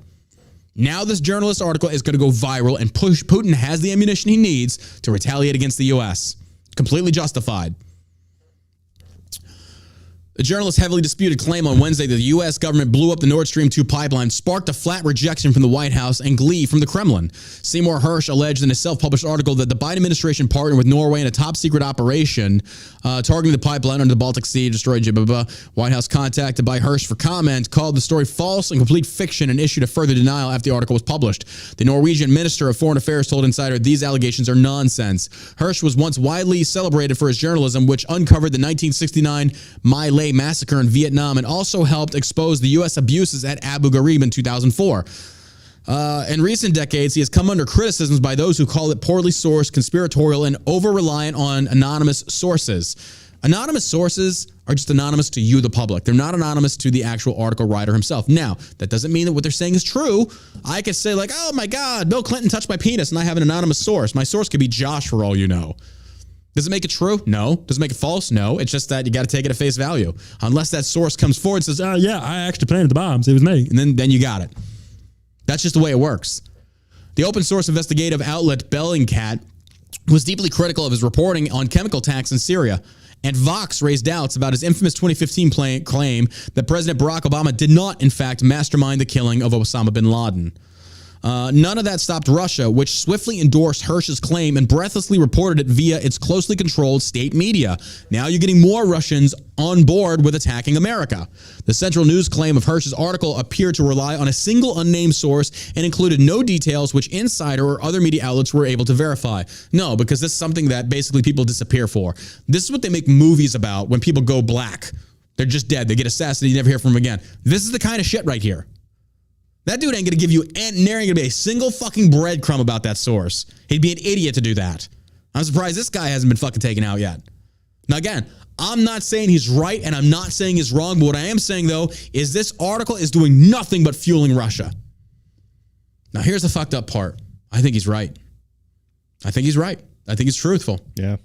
Now this journalist article is going to go viral and push Putin has the ammunition he needs to retaliate against the U.S. Completely justified. The journalist's heavily disputed claim on Wednesday that the U.S. government blew up the Nord Stream 2 pipeline sparked a flat rejection from the White House and glee from the Kremlin. Seymour Hersh alleged in a self-published article that the Biden administration partnered with Norway in a top-secret operation targeting the pipeline under the Baltic Sea, destroyed blah, blah, blah. White House, contacted by Hersh for comment, called the story false and complete fiction and issued a further denial after the article was published. The Norwegian Minister of Foreign Affairs told Insider these allegations are nonsense. Hersh was once widely celebrated for his journalism, which uncovered the 1969 My Lai massacre in Vietnam and also helped expose the U.S. abuses at Abu Ghraib in 2004. In recent decades, he has come under criticisms by those who call it poorly sourced, conspiratorial, and over-reliant on anonymous sources. Anonymous sources are just anonymous to you, the public. They're not anonymous to the actual article writer himself. Now, that doesn't mean that what they're saying is true. I could say like, oh my God, Bill Clinton touched my penis, and I have an anonymous source. My source could be Josh for all you know. Does it make it true? No. Does it make it false? No. It's just that you got to take it at face value. Unless that source comes forward and says, oh, yeah, I actually planted the bombs. It was me. And then you got it. That's just the way it works. The open source investigative outlet Bellingcat was deeply critical of his reporting on chemical attacks in Syria. And Vox raised doubts about his infamous 2015 claim that President Barack Obama did not, in fact, mastermind the killing of Osama bin Laden. None of that stopped Russia, which swiftly endorsed Hersh's claim and breathlessly reported it via its closely controlled state media. Now you're getting more Russians on board with attacking America. The central news claim of Hersh's article appeared to rely on a single unnamed source and included no details which Insider or other media outlets were able to verify. No, because this is something that basically people disappear for. This is what they make movies about when people go black. They're just dead. They get assassinated. You never hear from them again. This is the kind of shit right here. That dude ain't going to give you nary going to be a single fucking breadcrumb about that source. He'd be an idiot to do that. I'm surprised this guy hasn't been fucking taken out yet. Now, again, I'm not saying he's right and I'm not saying he's wrong, but what I am saying, though, is this article is doing nothing but fueling Russia. Now, here's the fucked up part. I think he's right. I think he's right. I think he's truthful. Yeah.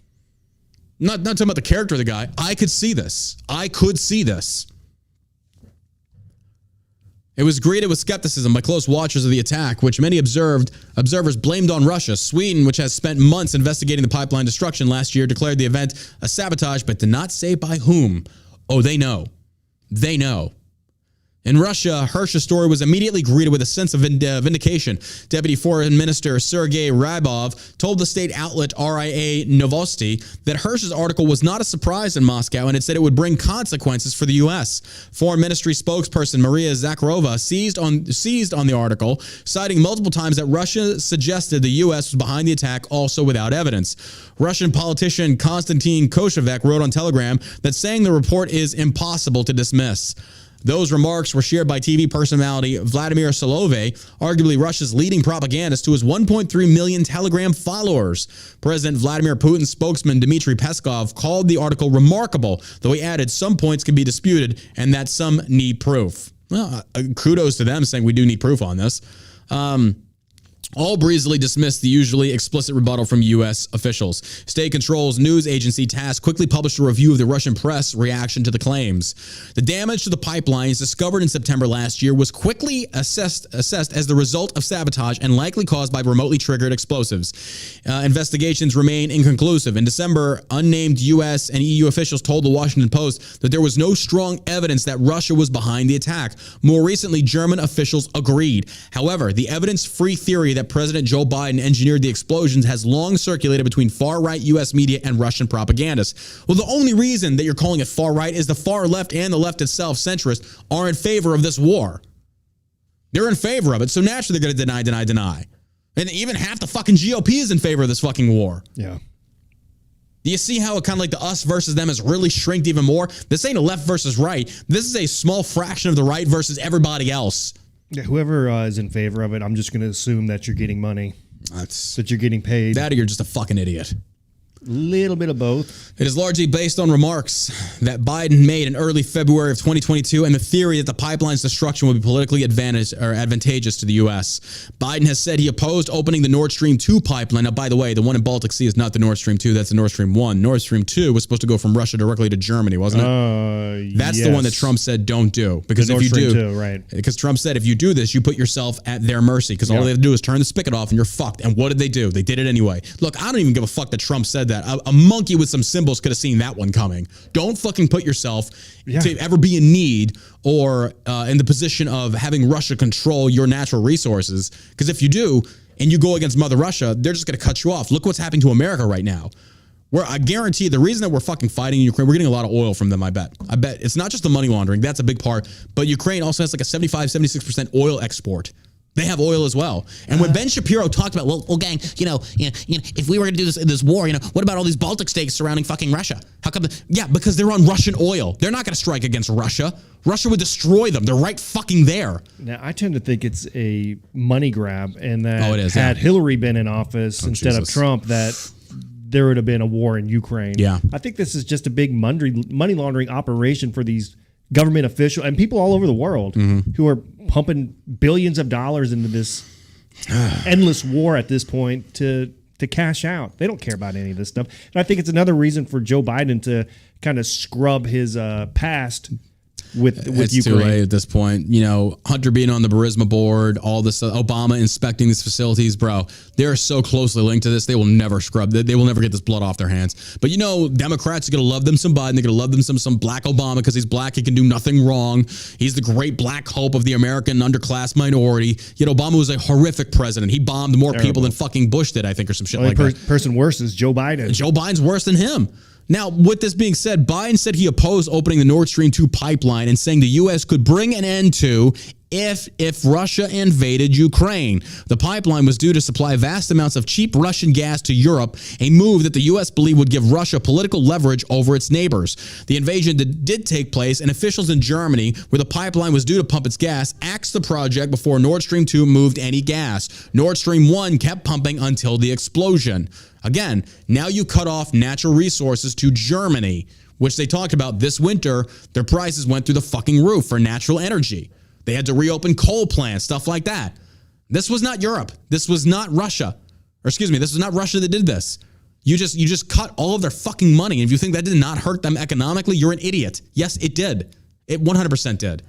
Not talking about the character of the guy. I could see this. I could see this. It was greeted with skepticism by close watchers of the attack, which many observers blamed on Russia. Sweden, which has spent months investigating the pipeline destruction last year, declared the event a sabotage, but did not say by whom. Oh, they know. They know. In Russia, Hersh's story was immediately greeted with a sense of vindication. Deputy Foreign Minister Sergei Ryabov told the state outlet RIA Novosti that Hersh's article was not a surprise in Moscow and it said it would bring consequences for the U.S. Foreign Ministry spokesperson Maria Zakharova seized on the article, citing multiple times that Russia suggested the U.S. was behind the attack, also without evidence. Russian politician Konstantin Koshevek wrote on Telegram that saying the report is impossible to dismiss. Those remarks were shared by TV personality Vladimir Solovey, arguably Russia's leading propagandist, to his 1.3 million Telegram followers. President Vladimir Putin's spokesman Dmitry Peskov called the article remarkable, though he added some points can be disputed and that some need proof. Well, kudos to them saying we do need proof on this. All breezily dismissed the usually explicit rebuttal from U.S. officials. State Control's news agency TASS quickly published a review of the Russian press reaction to the claims. The damage to the pipelines discovered in September last year was quickly assessed as the result of sabotage and likely caused by remotely triggered explosives. Investigations remain inconclusive. In December, unnamed U.S. and EU officials told the Washington Post that there was no strong evidence that Russia was behind the attack. More recently, German officials agreed. However, the evidence-free theory that President Joe Biden engineered the explosions has long circulated between far-right U.S. media and Russian propagandists. Well, the only reason that you're calling it far-right is the far left and the left itself, centrists, are in favor of this war. They're in favor of it, so naturally they're going to deny. And even half the fucking GOP is in favor of this fucking war. Yeah. Do you see how it kind of like the us versus them has really shrinked even more? This ain't a left versus right. This is a small fraction of the right versus everybody else. Yeah, whoever is in favor of it, I'm just going to assume that you're getting money. That you're getting paid. That or you're just a fucking idiot. Little bit of both. It is largely based on remarks that Biden made in early February of 2022 and the theory that the pipeline's destruction would be politically advantageous to the U.S. Biden has said he opposed opening the Nord Stream 2 pipeline. Now, by the way, the one in Baltic Sea is not the Nord Stream 2. That's the Nord Stream 1. Nord Stream 2 was supposed to go from Russia directly to Germany, wasn't it? That's the one that Trump said don't do. Because if you do, right. Because Trump said if you do this, you put yourself at their mercy because all they have to do is turn the spigot off and you're fucked. And what did they do? They did it anyway. Look, I don't even give a fuck that Trump said that. that. A monkey with some symbols could have seen that one coming. Don't fucking put yourself to ever be in need or in the position of having Russia control your natural resources. Because if you do, and you go against Mother Russia, they're just going to cut you off. Look what's happening to America right now. I guarantee the reason that we're fucking fighting in Ukraine, we're getting a lot of oil from them, I bet. I bet it's not just the money laundering. That's a big part. But Ukraine also has like a 75, 76% oil export. They have oil as well. And when Ben Shapiro talked about, well, gang, if we were going to do this war, what about all these Baltic states surrounding fucking Russia? How come? Because they're on Russian oil. They're not going to strike against Russia. Russia would destroy them. They're right fucking there. Now, I tend to think it's a money grab, and that had Hillary been in office instead of Trump, that there would have been a war in Ukraine. Yeah. I think this is just a big money laundering operation for these government officials and people all over the world who are pumping billions of dollars into this endless war at this point to cash out. They don't care about any of this stuff. And I think it's another reason for Joe Biden to kind of scrub his past with it's Ukraine. Too late at this point. Hunter being on the Burisma board, all this, Obama inspecting these facilities, bro. They're so closely linked to this. They will never scrub. They will never get this blood off their hands. But Democrats are gonna love them some Biden. They're gonna love them some black Obama because he's black. He can do nothing wrong. He's the great black hope of the American underclass minority. Yet Obama was a horrific president. He bombed more people than fucking Bush did, I think, or some shit like that. Person worse is Joe Biden. Joe Biden's worse than him. Now, with this being said, Biden said he opposed opening the Nord Stream 2 pipeline and saying the U.S. could bring an end to if Russia invaded Ukraine. The pipeline was due to supply vast amounts of cheap Russian gas to Europe, a move that the U.S. believed would give Russia political leverage over its neighbors. The invasion did take place, and officials in Germany, where the pipeline was due to pump its gas, axed the project before Nord Stream 2 moved any gas. Nord Stream 1 kept pumping until the explosion. Again, now you cut off natural resources to Germany, which they talked about this winter. Their prices went through the fucking roof for natural energy. They had to reopen coal plants, stuff like that. This was not Europe. This was not Russia. Or excuse me, this was not Russia that did this. You just cut all of their fucking money. And if you think that did not hurt them economically, you're an idiot. Yes, it did. It 100% did.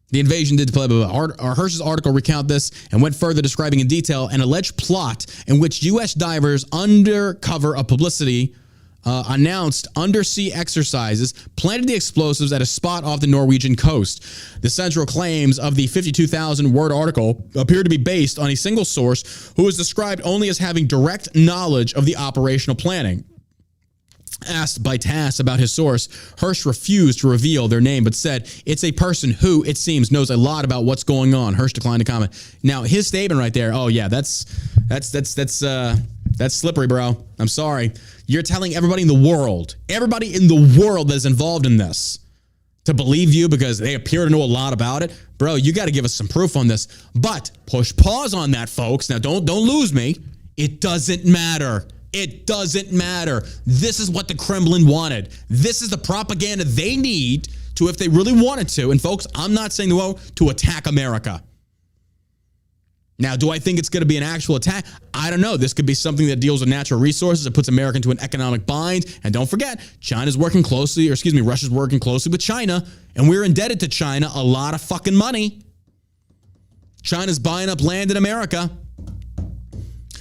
The invasion did play. Hirsch's article recount this and went further, describing in detail an alleged plot in which U.S. divers, under cover of publicity, announced undersea exercises, planted the explosives at a spot off the Norwegian coast. The central claims of the 52,000-word article appear to be based on a single source who is described only as having direct knowledge of the operational planning. Asked by TASS about his source, Hirsch refused to reveal their name, but said it's a person who, it seems, knows a lot about what's going on. Hirsch declined to comment. Now, his statement right there, oh yeah, that's slippery, bro. I'm sorry. You're telling everybody in the world that is involved in this to believe you because they appear to know a lot about it. Bro, you got to give us some proof on this. But push pause on that, folks. Now, don't lose me. It doesn't matter. It doesn't matter. This is what the Kremlin wanted. This is the propaganda they need to, if they really wanted to. And folks, I'm not saying to attack America. Now, do I think it's going to be an actual attack? I don't know. This could be something that deals with natural resources. It puts America into an economic bind. And don't forget, Russia's working closely with China. And we're indebted to China a lot of fucking money. China's buying up land in America.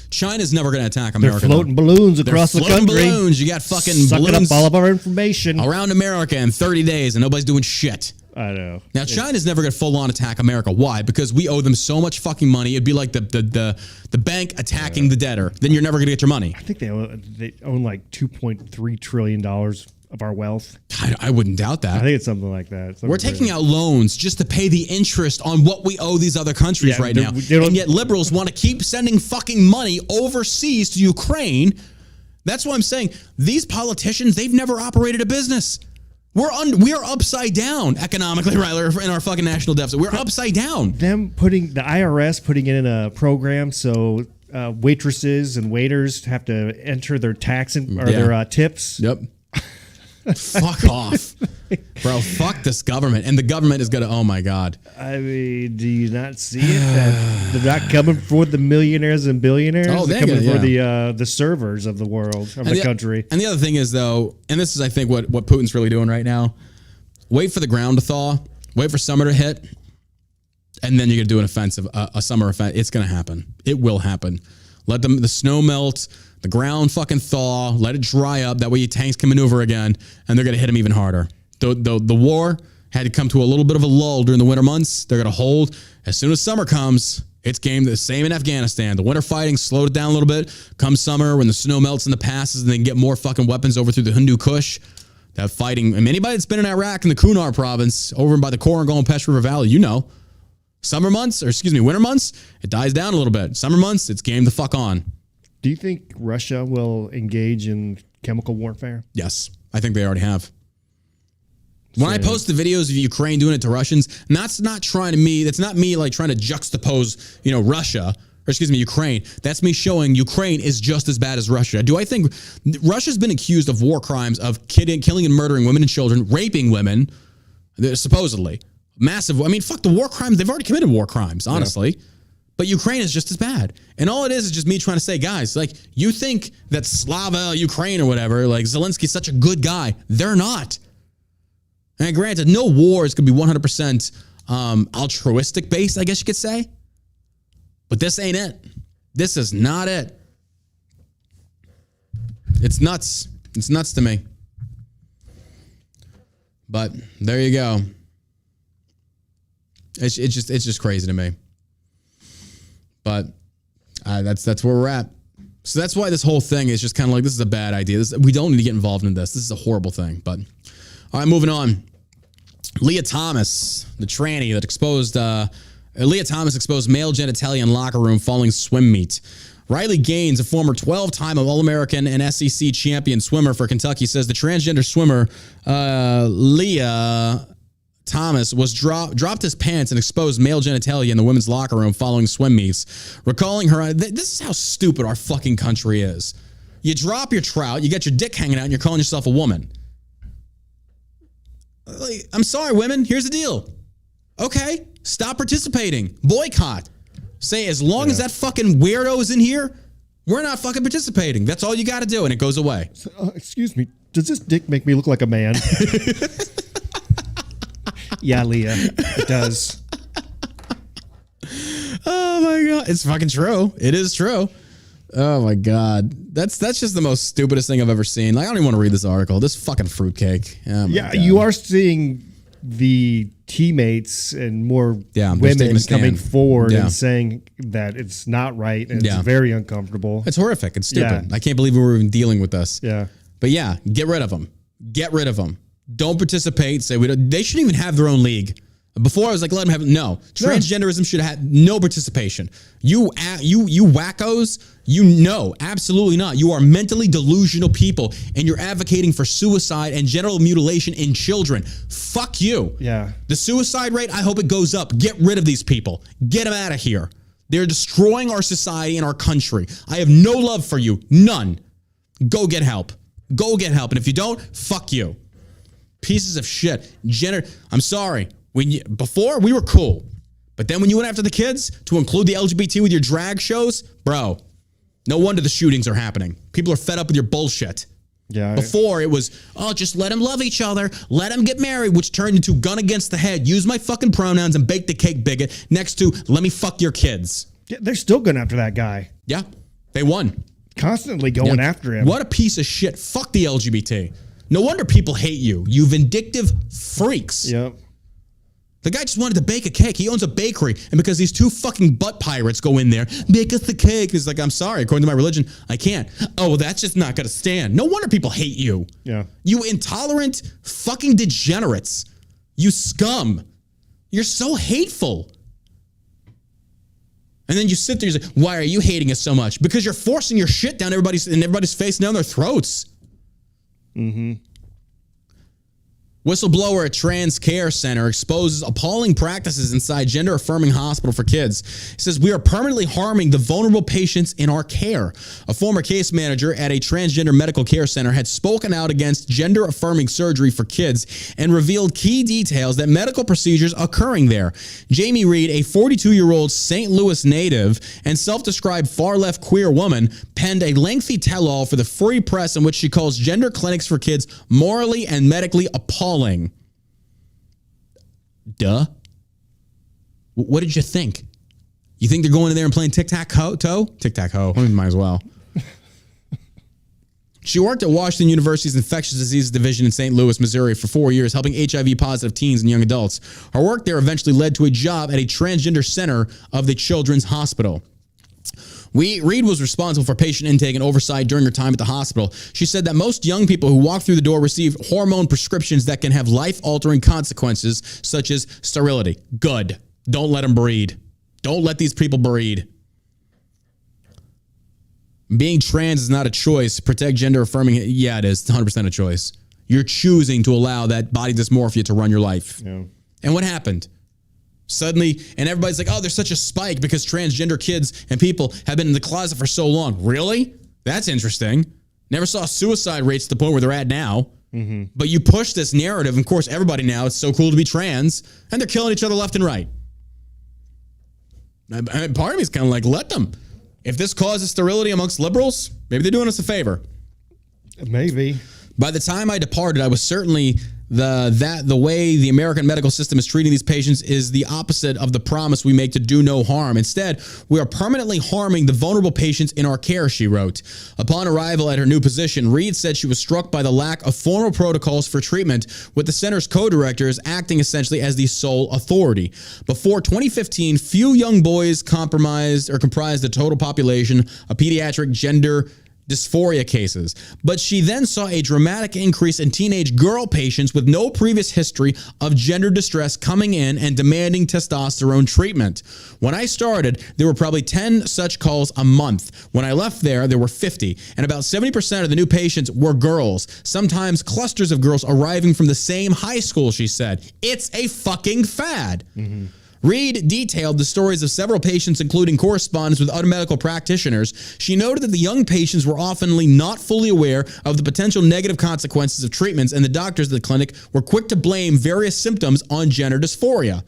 China's never going to attack America. They're floating balloons across the country. Balloons. You got fucking sucking balloons up all of our information around America in 30 days, and nobody's doing shit. I know. Now, China's never going to full-on attack America. Why? Because we owe them so much fucking money. It'd be like the bank attacking the debtor. Then you're never going to get your money. I think they own like $2.3 trillion of our wealth. I wouldn't doubt that. I think it's something like that. We're taking out loans just to pay the interest on what we owe these other countries right now. And yet liberals want to keep sending fucking money overseas to Ukraine. That's why I'm saying these politicians, they've never operated a business. We are upside down economically, right? In our fucking national deficit. We're upside down. Them putting the IRS putting it in a program so waitresses and waiters have to enter their tax their tips. Yep. Fuck off. Bro, fuck this government. And the government is going to, oh my God. I mean, do you not see it? That they're not coming for the millionaires and billionaires. Oh, they're coming for the servers of the world, of the country. And the other thing is, though, and this is, I think, what Putin's really doing right now, wait for the ground to thaw, wait for summer to hit, and then you're going to do an offensive, a summer offensive. It's going to happen. It will happen. Let the snow melt, the ground fucking thaw, let it dry up. That way your tanks can maneuver again, and they're going to hit them even harder. The war had to come to a little bit of a lull during the winter months. They're going to hold. As soon as summer comes, it's game the same in Afghanistan. The winter fighting slowed it down a little bit. Come summer, when the snow melts in the passes and they can get more fucking weapons over through the Hindu Kush, that fighting, I mean, anybody that's been in Iraq in the Kunar province, over by the Korangal and Pesh River Valley, you know. Winter months, it dies down a little bit. Summer months, it's game the fuck on. Do you think Russia will engage in chemical warfare? Yes, I think they already have. When I post the videos of Ukraine doing it to Russians, and that's not me like trying to juxtapose, Russia, or Ukraine. That's me showing Ukraine is just as bad as Russia. Do I think Russia's been accused of war crimes, of killing and murdering women and children, raping women, supposedly. Massive. I mean, fuck the war crimes. They've already committed war crimes, honestly. Yeah. But Ukraine is just as bad. And all it is just me trying to say, guys, like, you think that Slava Ukraine or whatever, like Zelensky's such a good guy. They're not. And granted, no war is going to be 100% altruistic based, I guess you could say. But this ain't it. This is not it. It's nuts. It's nuts to me. But there you go. It's just crazy to me. But that's where we're at. So that's why this whole thing is just kind of like, this is a bad idea. We don't need to get involved in this. This is a horrible thing. But all right, moving on. Leah Thomas, the tranny that exposed Leah Thomas exposed male genitalia in locker room following swim meet. Riley Gaines, a former 12-time All-American and SEC champion swimmer for Kentucky, says the transgender swimmer Leah Thomas was dropped his pants and exposed male genitalia in the women's locker room following swim meets. Recalling her, this is how stupid our fucking country is. You drop your trout, you get your dick hanging out, and you're calling yourself a woman. I'm sorry, women. Here's the deal. Okay, stop participating. Boycott. Say, as long as that fucking weirdo is in here, we're not fucking participating. That's all you got to do, and it goes away. So, excuse me. Does this dick make me look like a man? Yeah, Leah, it does. Oh my God, it's fucking true. It is true. Oh my God, that's just the most stupidest thing I've ever seen. Like, I don't even want to read this article. This fucking fruitcake. Oh yeah, God. You are seeing the teammates and more women coming forward and saying that it's not right and it's very uncomfortable. It's horrific. It's stupid. I can't believe we were even dealing with this. Yeah. But yeah, get rid of them. Get rid of them. Don't participate. Say they shouldn't even have their own league. Before I was like, let them have no. Transgenderism should have no participation. You wackos, absolutely not. You are mentally delusional people, and you're advocating for suicide and genital mutilation in children. Fuck you. Yeah. The suicide rate, I hope it goes up. Get rid of these people. Get them out of here. They're destroying our society and our country. I have no love for you. None. Go get help. Go get help. And if you don't, fuck you. Pieces of shit. I'm sorry. Before, we were cool. But then when you went after the kids to include the LGBT with your drag shows, bro, no wonder the shootings are happening. People are fed up with your bullshit. Yeah. Before, it was, just let them love each other. Let them get married, which turned into gun against the head. Use my fucking pronouns and bake the cake, bigot. Next to, let me fuck your kids. Yeah, they're still going after that guy. Yeah. They won. Constantly going after him. What a piece of shit. Fuck the LGBT. No wonder people hate you. You vindictive freaks. Yep. The guy just wanted to bake a cake. He owns a bakery. And because these two fucking butt pirates go in there, bake us the cake. He's like, I'm sorry, according to my religion, I can't. Oh, well, that's just not going to stand. No wonder people hate you. Yeah. You intolerant fucking degenerates. You scum. You're so hateful. And then you sit there, you're like, why are you hating us so much? Because you're forcing your shit down everybody's face and down their throats. Mm-hmm. Whistleblower at Trans Care Center exposes appalling practices inside gender-affirming hospital for kids. He says, we are permanently harming the vulnerable patients in our care. A former case manager at a transgender medical care center had spoken out against gender-affirming surgery for kids and revealed key details that medical procedures occurring there. Jamie Reed, a 42-year-old St. Louis native and self-described far-left queer woman, penned a lengthy tell-all for the Free Press in which she calls gender clinics for kids morally and medically appalling. Duh. What did you think? You think they're going in there and playing tic-tac-toe? Tic-tac-hoe. I mean, might as well. She worked at Washington University's Infectious Diseases Division in St. Louis, Missouri for 4 years, helping HIV-positive teens and young adults. Her work there eventually led to a job at a transgender center of the Children's Hospital. Reed was responsible for patient intake and oversight during her time at the hospital. She said that most young people who walk through the door receive hormone prescriptions that can have life-altering consequences, such as sterility. Good. Don't let them breed. Don't let these people breed. Being trans is not a choice. Protect gender affirming. Yeah, it is. It's 100% a choice. You're choosing to allow that body dysmorphia to run your life. Yeah. And what happened? Suddenly, and everybody's like, oh, there's such a spike because transgender kids and people have been in the closet for so long. Really? That's interesting. Never saw suicide rates to the point where they're at now. Mm-hmm. But you push this narrative. Of course, everybody now, it's so cool to be trans. And they're killing each other left and right. And part of me is kind of like, let them. If this causes sterility amongst liberals, maybe they're doing us a favor. Maybe. By the time I departed, I was certainly the way the American medical system is treating these patients is the opposite of the promise we make to do no harm. Instead, we are permanently harming the vulnerable patients in our care, she wrote. Upon arrival at her new position, Reed said she was struck by the lack of formal protocols for treatment, with the center's co-directors acting essentially as the sole authority. Before 2015, few young boys comprised the total population of pediatric gender dysphoria cases. But she then saw a dramatic increase in teenage girl patients with no previous history of gender distress coming in and demanding testosterone treatment. When I started, there were probably 10 such calls a month. When I left there were 50, and about 70% of the new patients were girls, sometimes clusters of girls arriving from the same high school, she said. It's a fucking fad. Mm-hmm. Reed detailed the stories of several patients, including correspondence with other medical practitioners. She noted that the young patients were often not fully aware of the potential negative consequences of treatments, and the doctors at the clinic were quick to blame various symptoms on gender dysphoria.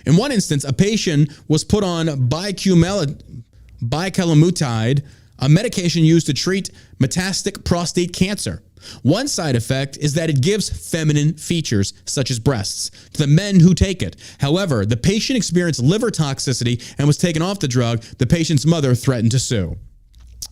In one instance, a patient was put on bicalamutide, a medication used to treat metastatic prostate cancer. One side effect is that it gives feminine features, such as breasts, to the men who take it. However, the patient experienced liver toxicity and was taken off the drug. The patient's mother threatened to sue.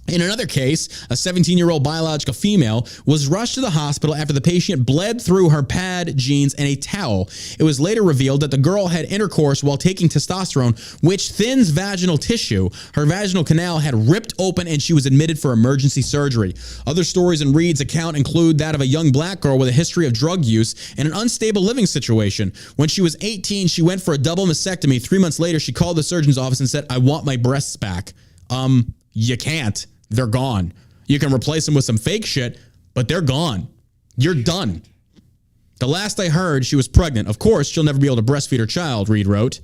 In another case, a 17-year-old biological female was rushed to the hospital after the patient bled through her pad, jeans, and a towel. It was later revealed that the girl had intercourse while taking testosterone, which thins vaginal tissue. Her vaginal canal had ripped open and she was admitted for emergency surgery. Other stories in Reed's account include that of a young black girl with a history of drug use and an unstable living situation. When she was 18, she went for a double mastectomy. 3 months later, she called the surgeon's office and said, "I want my breasts back." You can't. They're gone. You can replace them with some fake shit, but they're gone. You're done. The last I heard, she was pregnant. Of course, she'll never be able to breastfeed her child, Reed wrote.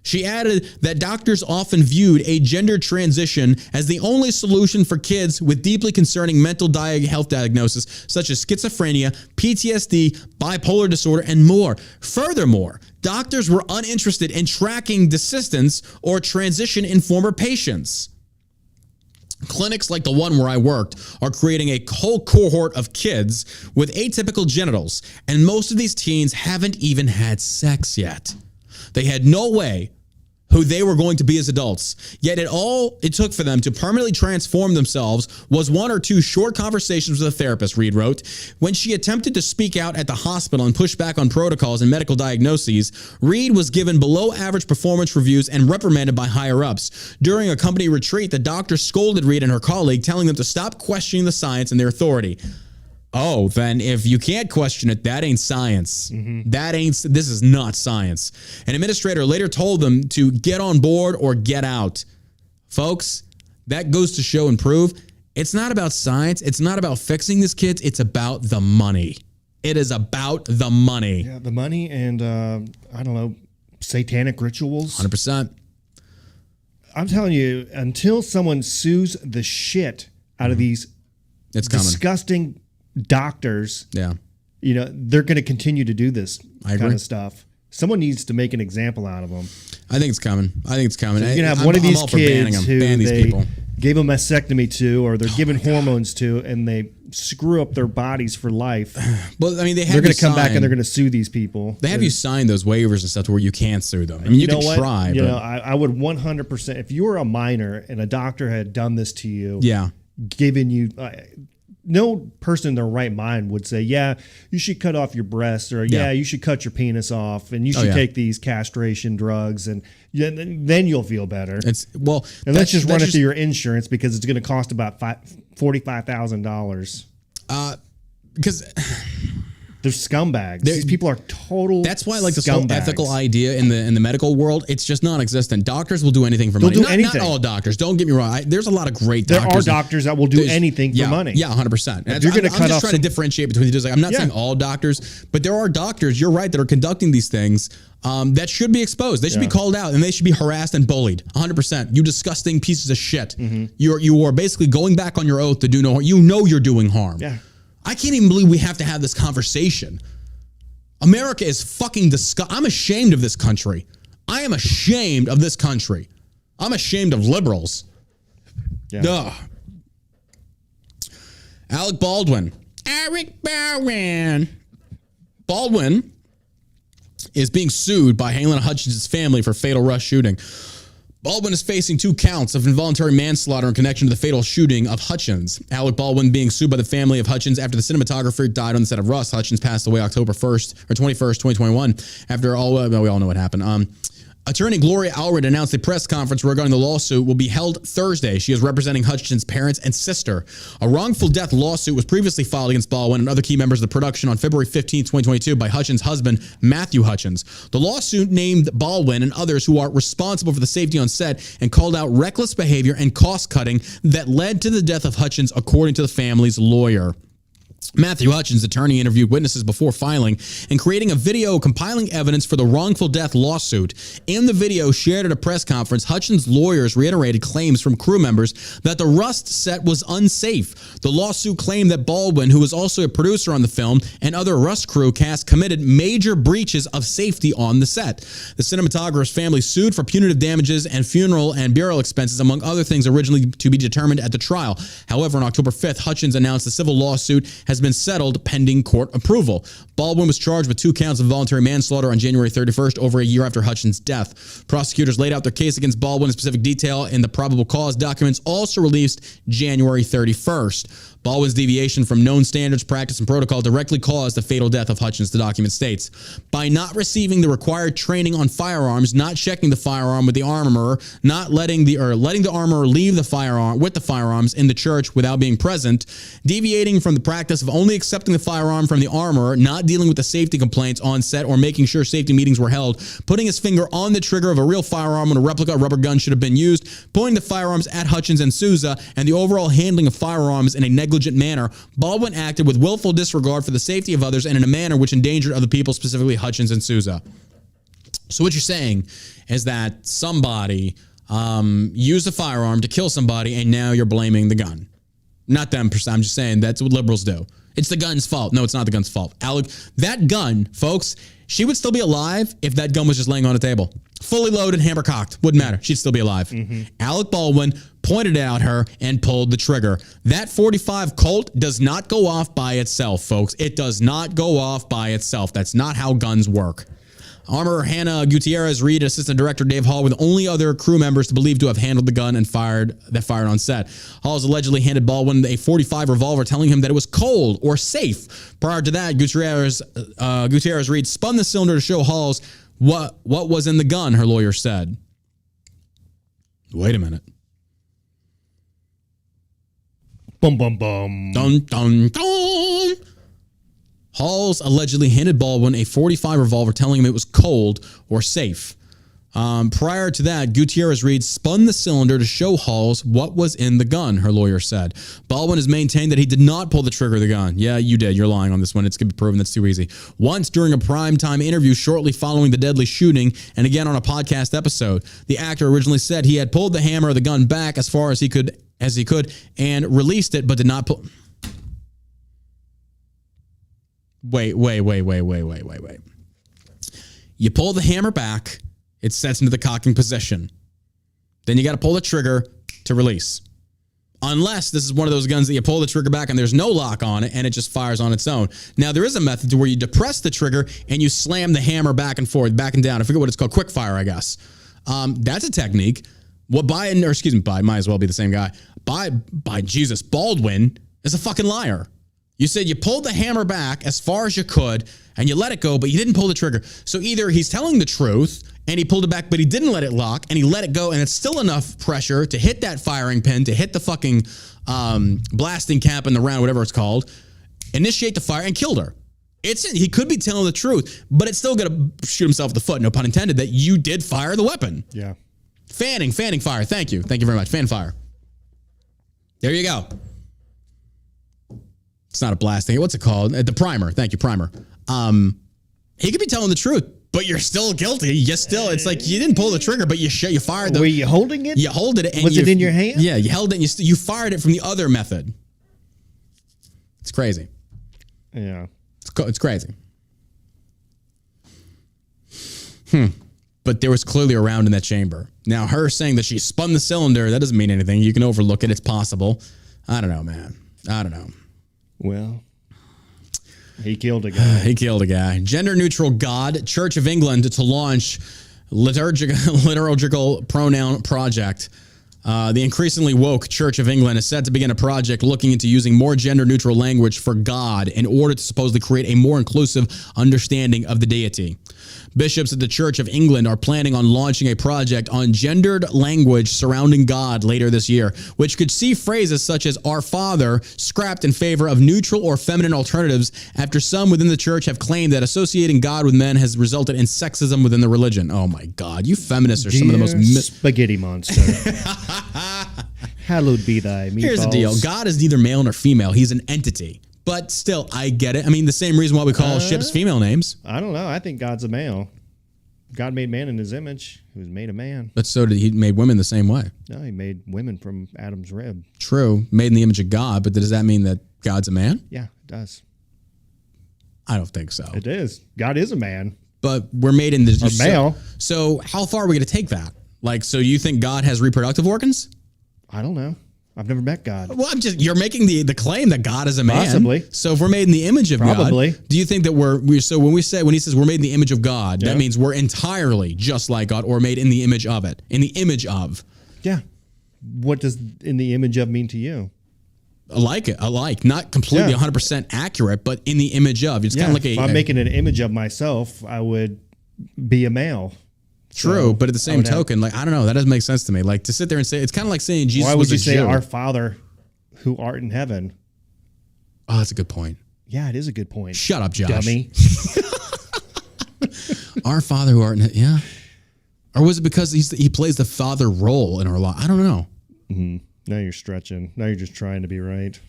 She added that doctors often viewed a gender transition as the only solution for kids with deeply concerning mental health diagnoses such as schizophrenia, PTSD, bipolar disorder, and more. Furthermore, doctors were uninterested in tracking desistance or transition in former patients. Clinics like the one where I worked are creating a whole cohort of kids with atypical genitals, and most of these teens haven't even had sex yet. They had no way who they were going to be as adults. Yet all it took for them to permanently transform themselves was 1 or 2 short conversations with a therapist, Reed wrote. When she attempted to speak out at the hospital and push back on protocols and medical diagnoses, Reed was given below average performance reviews and reprimanded by higher ups. During a company retreat, the doctor scolded Reed and her colleague, telling them to stop questioning the science and their authority. Oh, then if you can't question it, that ain't science. Mm-hmm. This is not science. An administrator later told them to get on board or get out. Folks, that goes to show and prove it's not about science. It's not about fixing these kids. It's about the money. It is about the money. Yeah, the money and, satanic rituals. 100%. I'm telling you, until someone sues the shit out of these disgusting doctors, they're going to continue to do this kind of stuff. Someone needs to make an example out of them. I think it's coming. So you can have one of these kids who ban these people. Gave a mastectomy to, or they're given hormones to, and they screw up their bodies for life. Well, I mean, they're going to come back and they're going to sue these people. They have you sign those waivers and stuff to where you can't sue them. I mean, you can try. You know, I would 100%. If you were a minor and a doctor had done this to you, given you. No person in their right mind would say, yeah, you should cut off your breasts, or you should cut your penis off, and you should take these castration drugs, and then you'll feel better. And let's just run it through your insurance because it's going to cost about $45,000. Because they're scumbags. These people are total. That's why, like, this whole ethical idea in the medical world, it's just non-existent. Doctors will do anything for money. They'll do anything. Not all doctors. Don't get me wrong. There's a lot of great doctors. There are doctors that will do anything for money. Yeah, 100%. If you're going to cut off. I'm just trying to differentiate between the two. Like, I'm not saying all doctors, but there are doctors. You're right, that are conducting these things. That should be exposed. They should be called out, and they should be harassed and bullied. 100%. You disgusting pieces of shit. Mm-hmm. You are basically going back on your oath to do no harm. You know you're doing harm. Yeah. I can't even believe we have to have this conversation. America is fucking disgusting. I'm ashamed of this country. I am ashamed of this country. I'm ashamed of liberals. Yeah. Ugh. Alec Baldwin. Alec Baldwin. Baldwin is being sued by Halyna Hutchins' family for fatal rush shooting. Baldwin is facing 2 counts of involuntary manslaughter in connection to the fatal shooting of Hutchins. Alec Baldwin being sued by the family of Hutchins after the cinematographer died on the set of Rust. Hutchins passed away October 1st or 21st, 2021. After all, we all know what happened. Attorney Gloria Allred announced a press conference regarding the lawsuit will be held Thursday. She is representing Hutchins' parents and sister. A wrongful death lawsuit was previously filed against Baldwin and other key members of the production on February 15, 2022 by Hutchins' husband, Matthew Hutchins. The lawsuit named Baldwin and others who are responsible for the safety on set and called out reckless behavior and cost-cutting that led to the death of Hutchins, according to the family's lawyer. Matthew Hutchins' attorney interviewed witnesses before filing and creating a video compiling evidence for the wrongful death lawsuit. In the video shared at a press conference, Hutchins' lawyers reiterated claims from crew members that the Rust set was unsafe. The lawsuit claimed that Baldwin, who was also a producer on the film, and other Rust crew cast committed major breaches of safety on the set. The cinematographer's family sued for punitive damages and funeral and burial expenses, among other things originally to be determined at the trial. However, on October 5th, Hutchins announced the civil lawsuit has been settled pending court approval. Baldwin was charged with 2 counts of voluntary manslaughter on January 31st, over a year after Hutchins' death. Prosecutors laid out their case against Baldwin in specific detail in the probable cause documents also released January 31st. Baldwin's deviation from known standards, practice, and protocol directly caused the fatal death of Hutchins, the document states. By not receiving the required training on firearms, not checking the firearm with the armorer, not letting the armorer leave the firearm with the firearms in the church without being present, deviating from the practice of only accepting the firearm from the armorer, not dealing with the safety complaints on set or making sure safety meetings were held, putting his finger on the trigger of a real firearm when a replica rubber gun should have been used, pointing the firearms at Hutchins and Souza, and the overall handling of firearms in a negligent manner, Baldwin acted with willful disregard for the safety of others and in a manner which endangered other people, specifically Hutchins and Souza. So what you're saying is that somebody used a firearm to kill somebody, and now you're blaming the gun. Not them, I'm just saying that's what liberals do. It's the gun's fault. No, it's not the gun's fault. Alec, that gun, folks, she would still be alive if that gun was just laying on a table. Fully loaded, hammer cocked. Wouldn't matter. She'd still be alive. Mm-hmm. Alec Baldwin pointed it at her and pulled the trigger. That .45 Colt does not go off by itself, folks. It does not go off by itself. That's not how guns work. Armorer Hannah Gutierrez Reed, Assistant Director Dave Hall were the only other crew members to believe to have handled the gun and fired on set. Halls allegedly handed Baldwin a .45 revolver, telling him that it was cold or safe. Prior to that, Gutierrez Reed spun the cylinder to show Halls what was in the gun, her lawyer said. Wait a minute. Bum, bum, bum. Dun, dun, dun. Halls allegedly handed Baldwin a .45 revolver, telling him it was cold or safe. Prior to that, Gutierrez Reed spun the cylinder to show Halls what was in the gun, her lawyer said. Baldwin has maintained that he did not pull the trigger of the gun. Yeah, you did. You're lying on this one. It's going to be proven. That's too easy. Once during a primetime interview shortly following the deadly shooting, and again on a podcast episode, the actor originally said he had pulled the hammer of the gun back as far as he could and released it, but did not pull. Wait. You pull the hammer back It sets into the cocking position. Then you got to pull the trigger to release. Unless this is one of those guns that you pull the trigger back and there's no lock on it and it just fires on its own. Now, there is a method to where you depress the trigger and you slam the hammer back and forth, back and down. I forget what it's called. Quick fire, I guess. That's a technique. What might as well be the same guy. By Jesus, Baldwin is a fucking liar. You said you pulled the hammer back as far as you could and you let it go, but you didn't pull the trigger. So either he's telling the truth and he pulled it back, but he didn't let it lock and he let it go and it's still enough pressure to hit that firing pin, to hit the fucking blasting cap in the round, whatever it's called, initiate the fire and killed her. He could be telling the truth, but it's still going to shoot himself in the foot, no pun intended, that you did fire the weapon. Yeah. Fanning fire. Thank you. Thank you very much. Fan fire. There you go. It's not a blasting. What's it called? The primer. Thank you, primer. He could be telling the truth, but you're still guilty. It's like you didn't pull the trigger, but you fired the... Were you holding it? You holded it. And was it in your hand? Yeah, you held it and you fired it from the other method. It's crazy. Yeah. It's crazy. But there was clearly a round in that chamber. Now, her saying that she spun the cylinder, that doesn't mean anything. You can overlook it. It's possible. I don't know, man. I don't know. Well, he killed a guy. Gender-neutral God, Church of England to launch liturgical pronoun project. The increasingly woke Church of England is set to begin a project looking into using more gender-neutral language for God in order to supposedly create a more inclusive understanding of the deity. Bishops at the Church of England are planning on launching a project on gendered language surrounding God later this year, which could see phrases such as "Our Father" scrapped in favor of neutral or feminine alternatives after some within the church have claimed that associating God with men has resulted in sexism within the religion. Oh my God, you feminists are some of the most... spaghetti monster. Hallowed be thy meatballs. Here's the deal. God is neither male nor female. He's an entity. But still, I get it. I mean, the same reason why we call ships female names. I don't know. I think God's a male. God made man in his image. He was made a man. But so did he made women the same way. No, he made women from Adam's rib. True. Made in the image of God. But does that mean that God's a man? Yeah, it does. I don't think so. It is. God is a man. But we're made in this... Or male. So how far are we going to take that? Like, so you think God has reproductive organs? I don't know. I've never met God. Well, you're making the claim that God is a man. Possibly. So if we're made in the image of God, do you think that when he says we're made in the image of God, that means we're entirely just like God or made in the image of it? In the image of. Yeah. What does in the image of mean to you? Alike. Not completely 100% accurate, but in the image of. It's kind of like if I'm making an image of myself, I would be a male. True, so, but at the same token, like, I don't know, that doesn't make sense to me. Like, to sit there and say, it's kind of like saying Jesus was a Jew. Why would you say our Father who art in heaven? Oh, that's a good point. Yeah, it is a good point. Shut up, Josh. Dummy. Our Father who art in heaven, yeah. Or was it because he plays the father role in our life? I don't know. Mm-hmm. Now you're stretching. Now you're just trying to be right.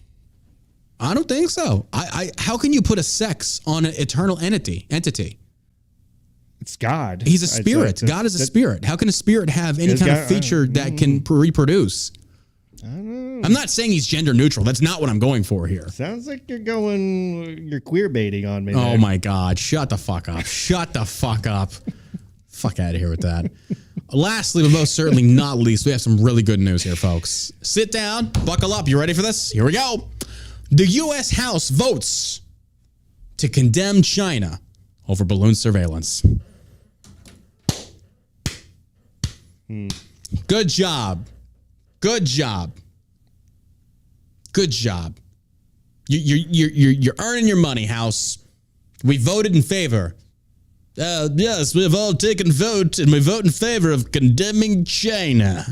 I don't think so. How can you put a sex on an eternal entity? It's God. He's a spirit. God is a spirit. How can a spirit have any kind of feature that can reproduce? I don't know. I'm not saying he's gender neutral. That's not what I'm going for here. Sounds like you're queer baiting on me. Oh my God. Shut the fuck up. Shut the fuck up. Fuck out of here with that. Lastly, but most certainly not least, we have some really good news here, folks. Sit down, buckle up. You ready for this? Here we go. The U.S. House votes to condemn China over balloon surveillance. Good job. Good job. Good job. You're earning your money, House. We voted in favor. Yes, we've all taken vote, and we vote in favor of condemning China.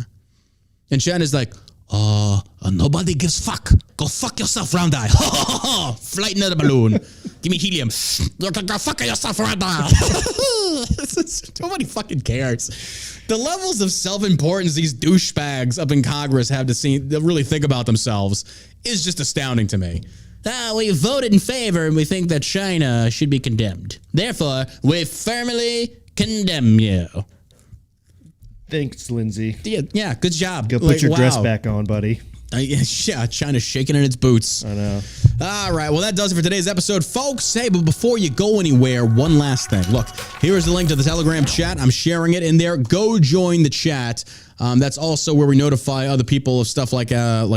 And China's like, nobody gives fuck. Go fuck yourself, round eye. Flight another balloon. Give me helium. Go fuck yourself, round eye. Nobody fucking cares. The levels of self-importance these douchebags up in Congress have to really think about themselves is just astounding to me. We voted in favor and we think that China should be condemned. Therefore, we firmly condemn you. Thanks, Lindsay. Yeah, good job. Go put your dress back on, buddy. Yeah, China's shaking in its boots. I know. All right, well, that does it for today's episode, folks. Hey, but before you go anywhere, one last thing. Look, here is the link to the Telegram chat. I'm sharing it in there. Go join the chat. That's also where we notify other people of stuff like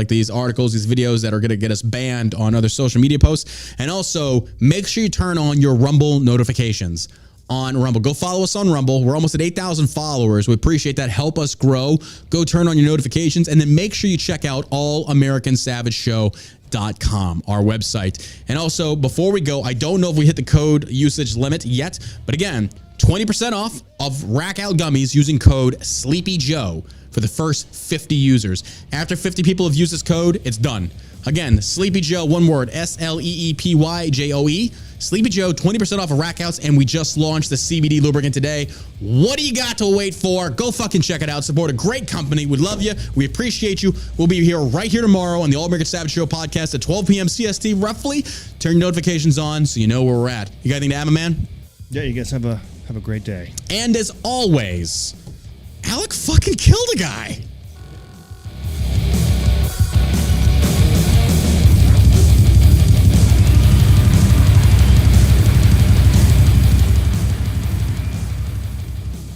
these articles, these videos that are going to get us banned on other social media posts. And also, make sure you turn on your Rumble notifications on Rumble. Go follow us on Rumble. We're almost at 8,000 followers. We appreciate that. Help us grow. Go turn on your notifications, and then make sure you check out allamericans.com, our website. And also, before we go, I don't know if we hit the code usage limit yet, but again, 20% off of Rack Out Gummies using code SleepyJoe for the first 50 users. After 50 people have used this code, it's done. Again, Sleepy Joe, one word, SleepyJoe. Sleepy Joe, 20% off of Rack Outs, and we just launched the CBD lubricant today. What do you got to wait for? Go fucking check it out. Support a great company. We love you. We appreciate you. We'll be here right here tomorrow on the All American Savage Show podcast at 12 p.m. CST, roughly. Turn your notifications on so you know where we're at. You got anything to add, my man? Yeah, you guys have a great day. And as always, Alec fucking killed a guy.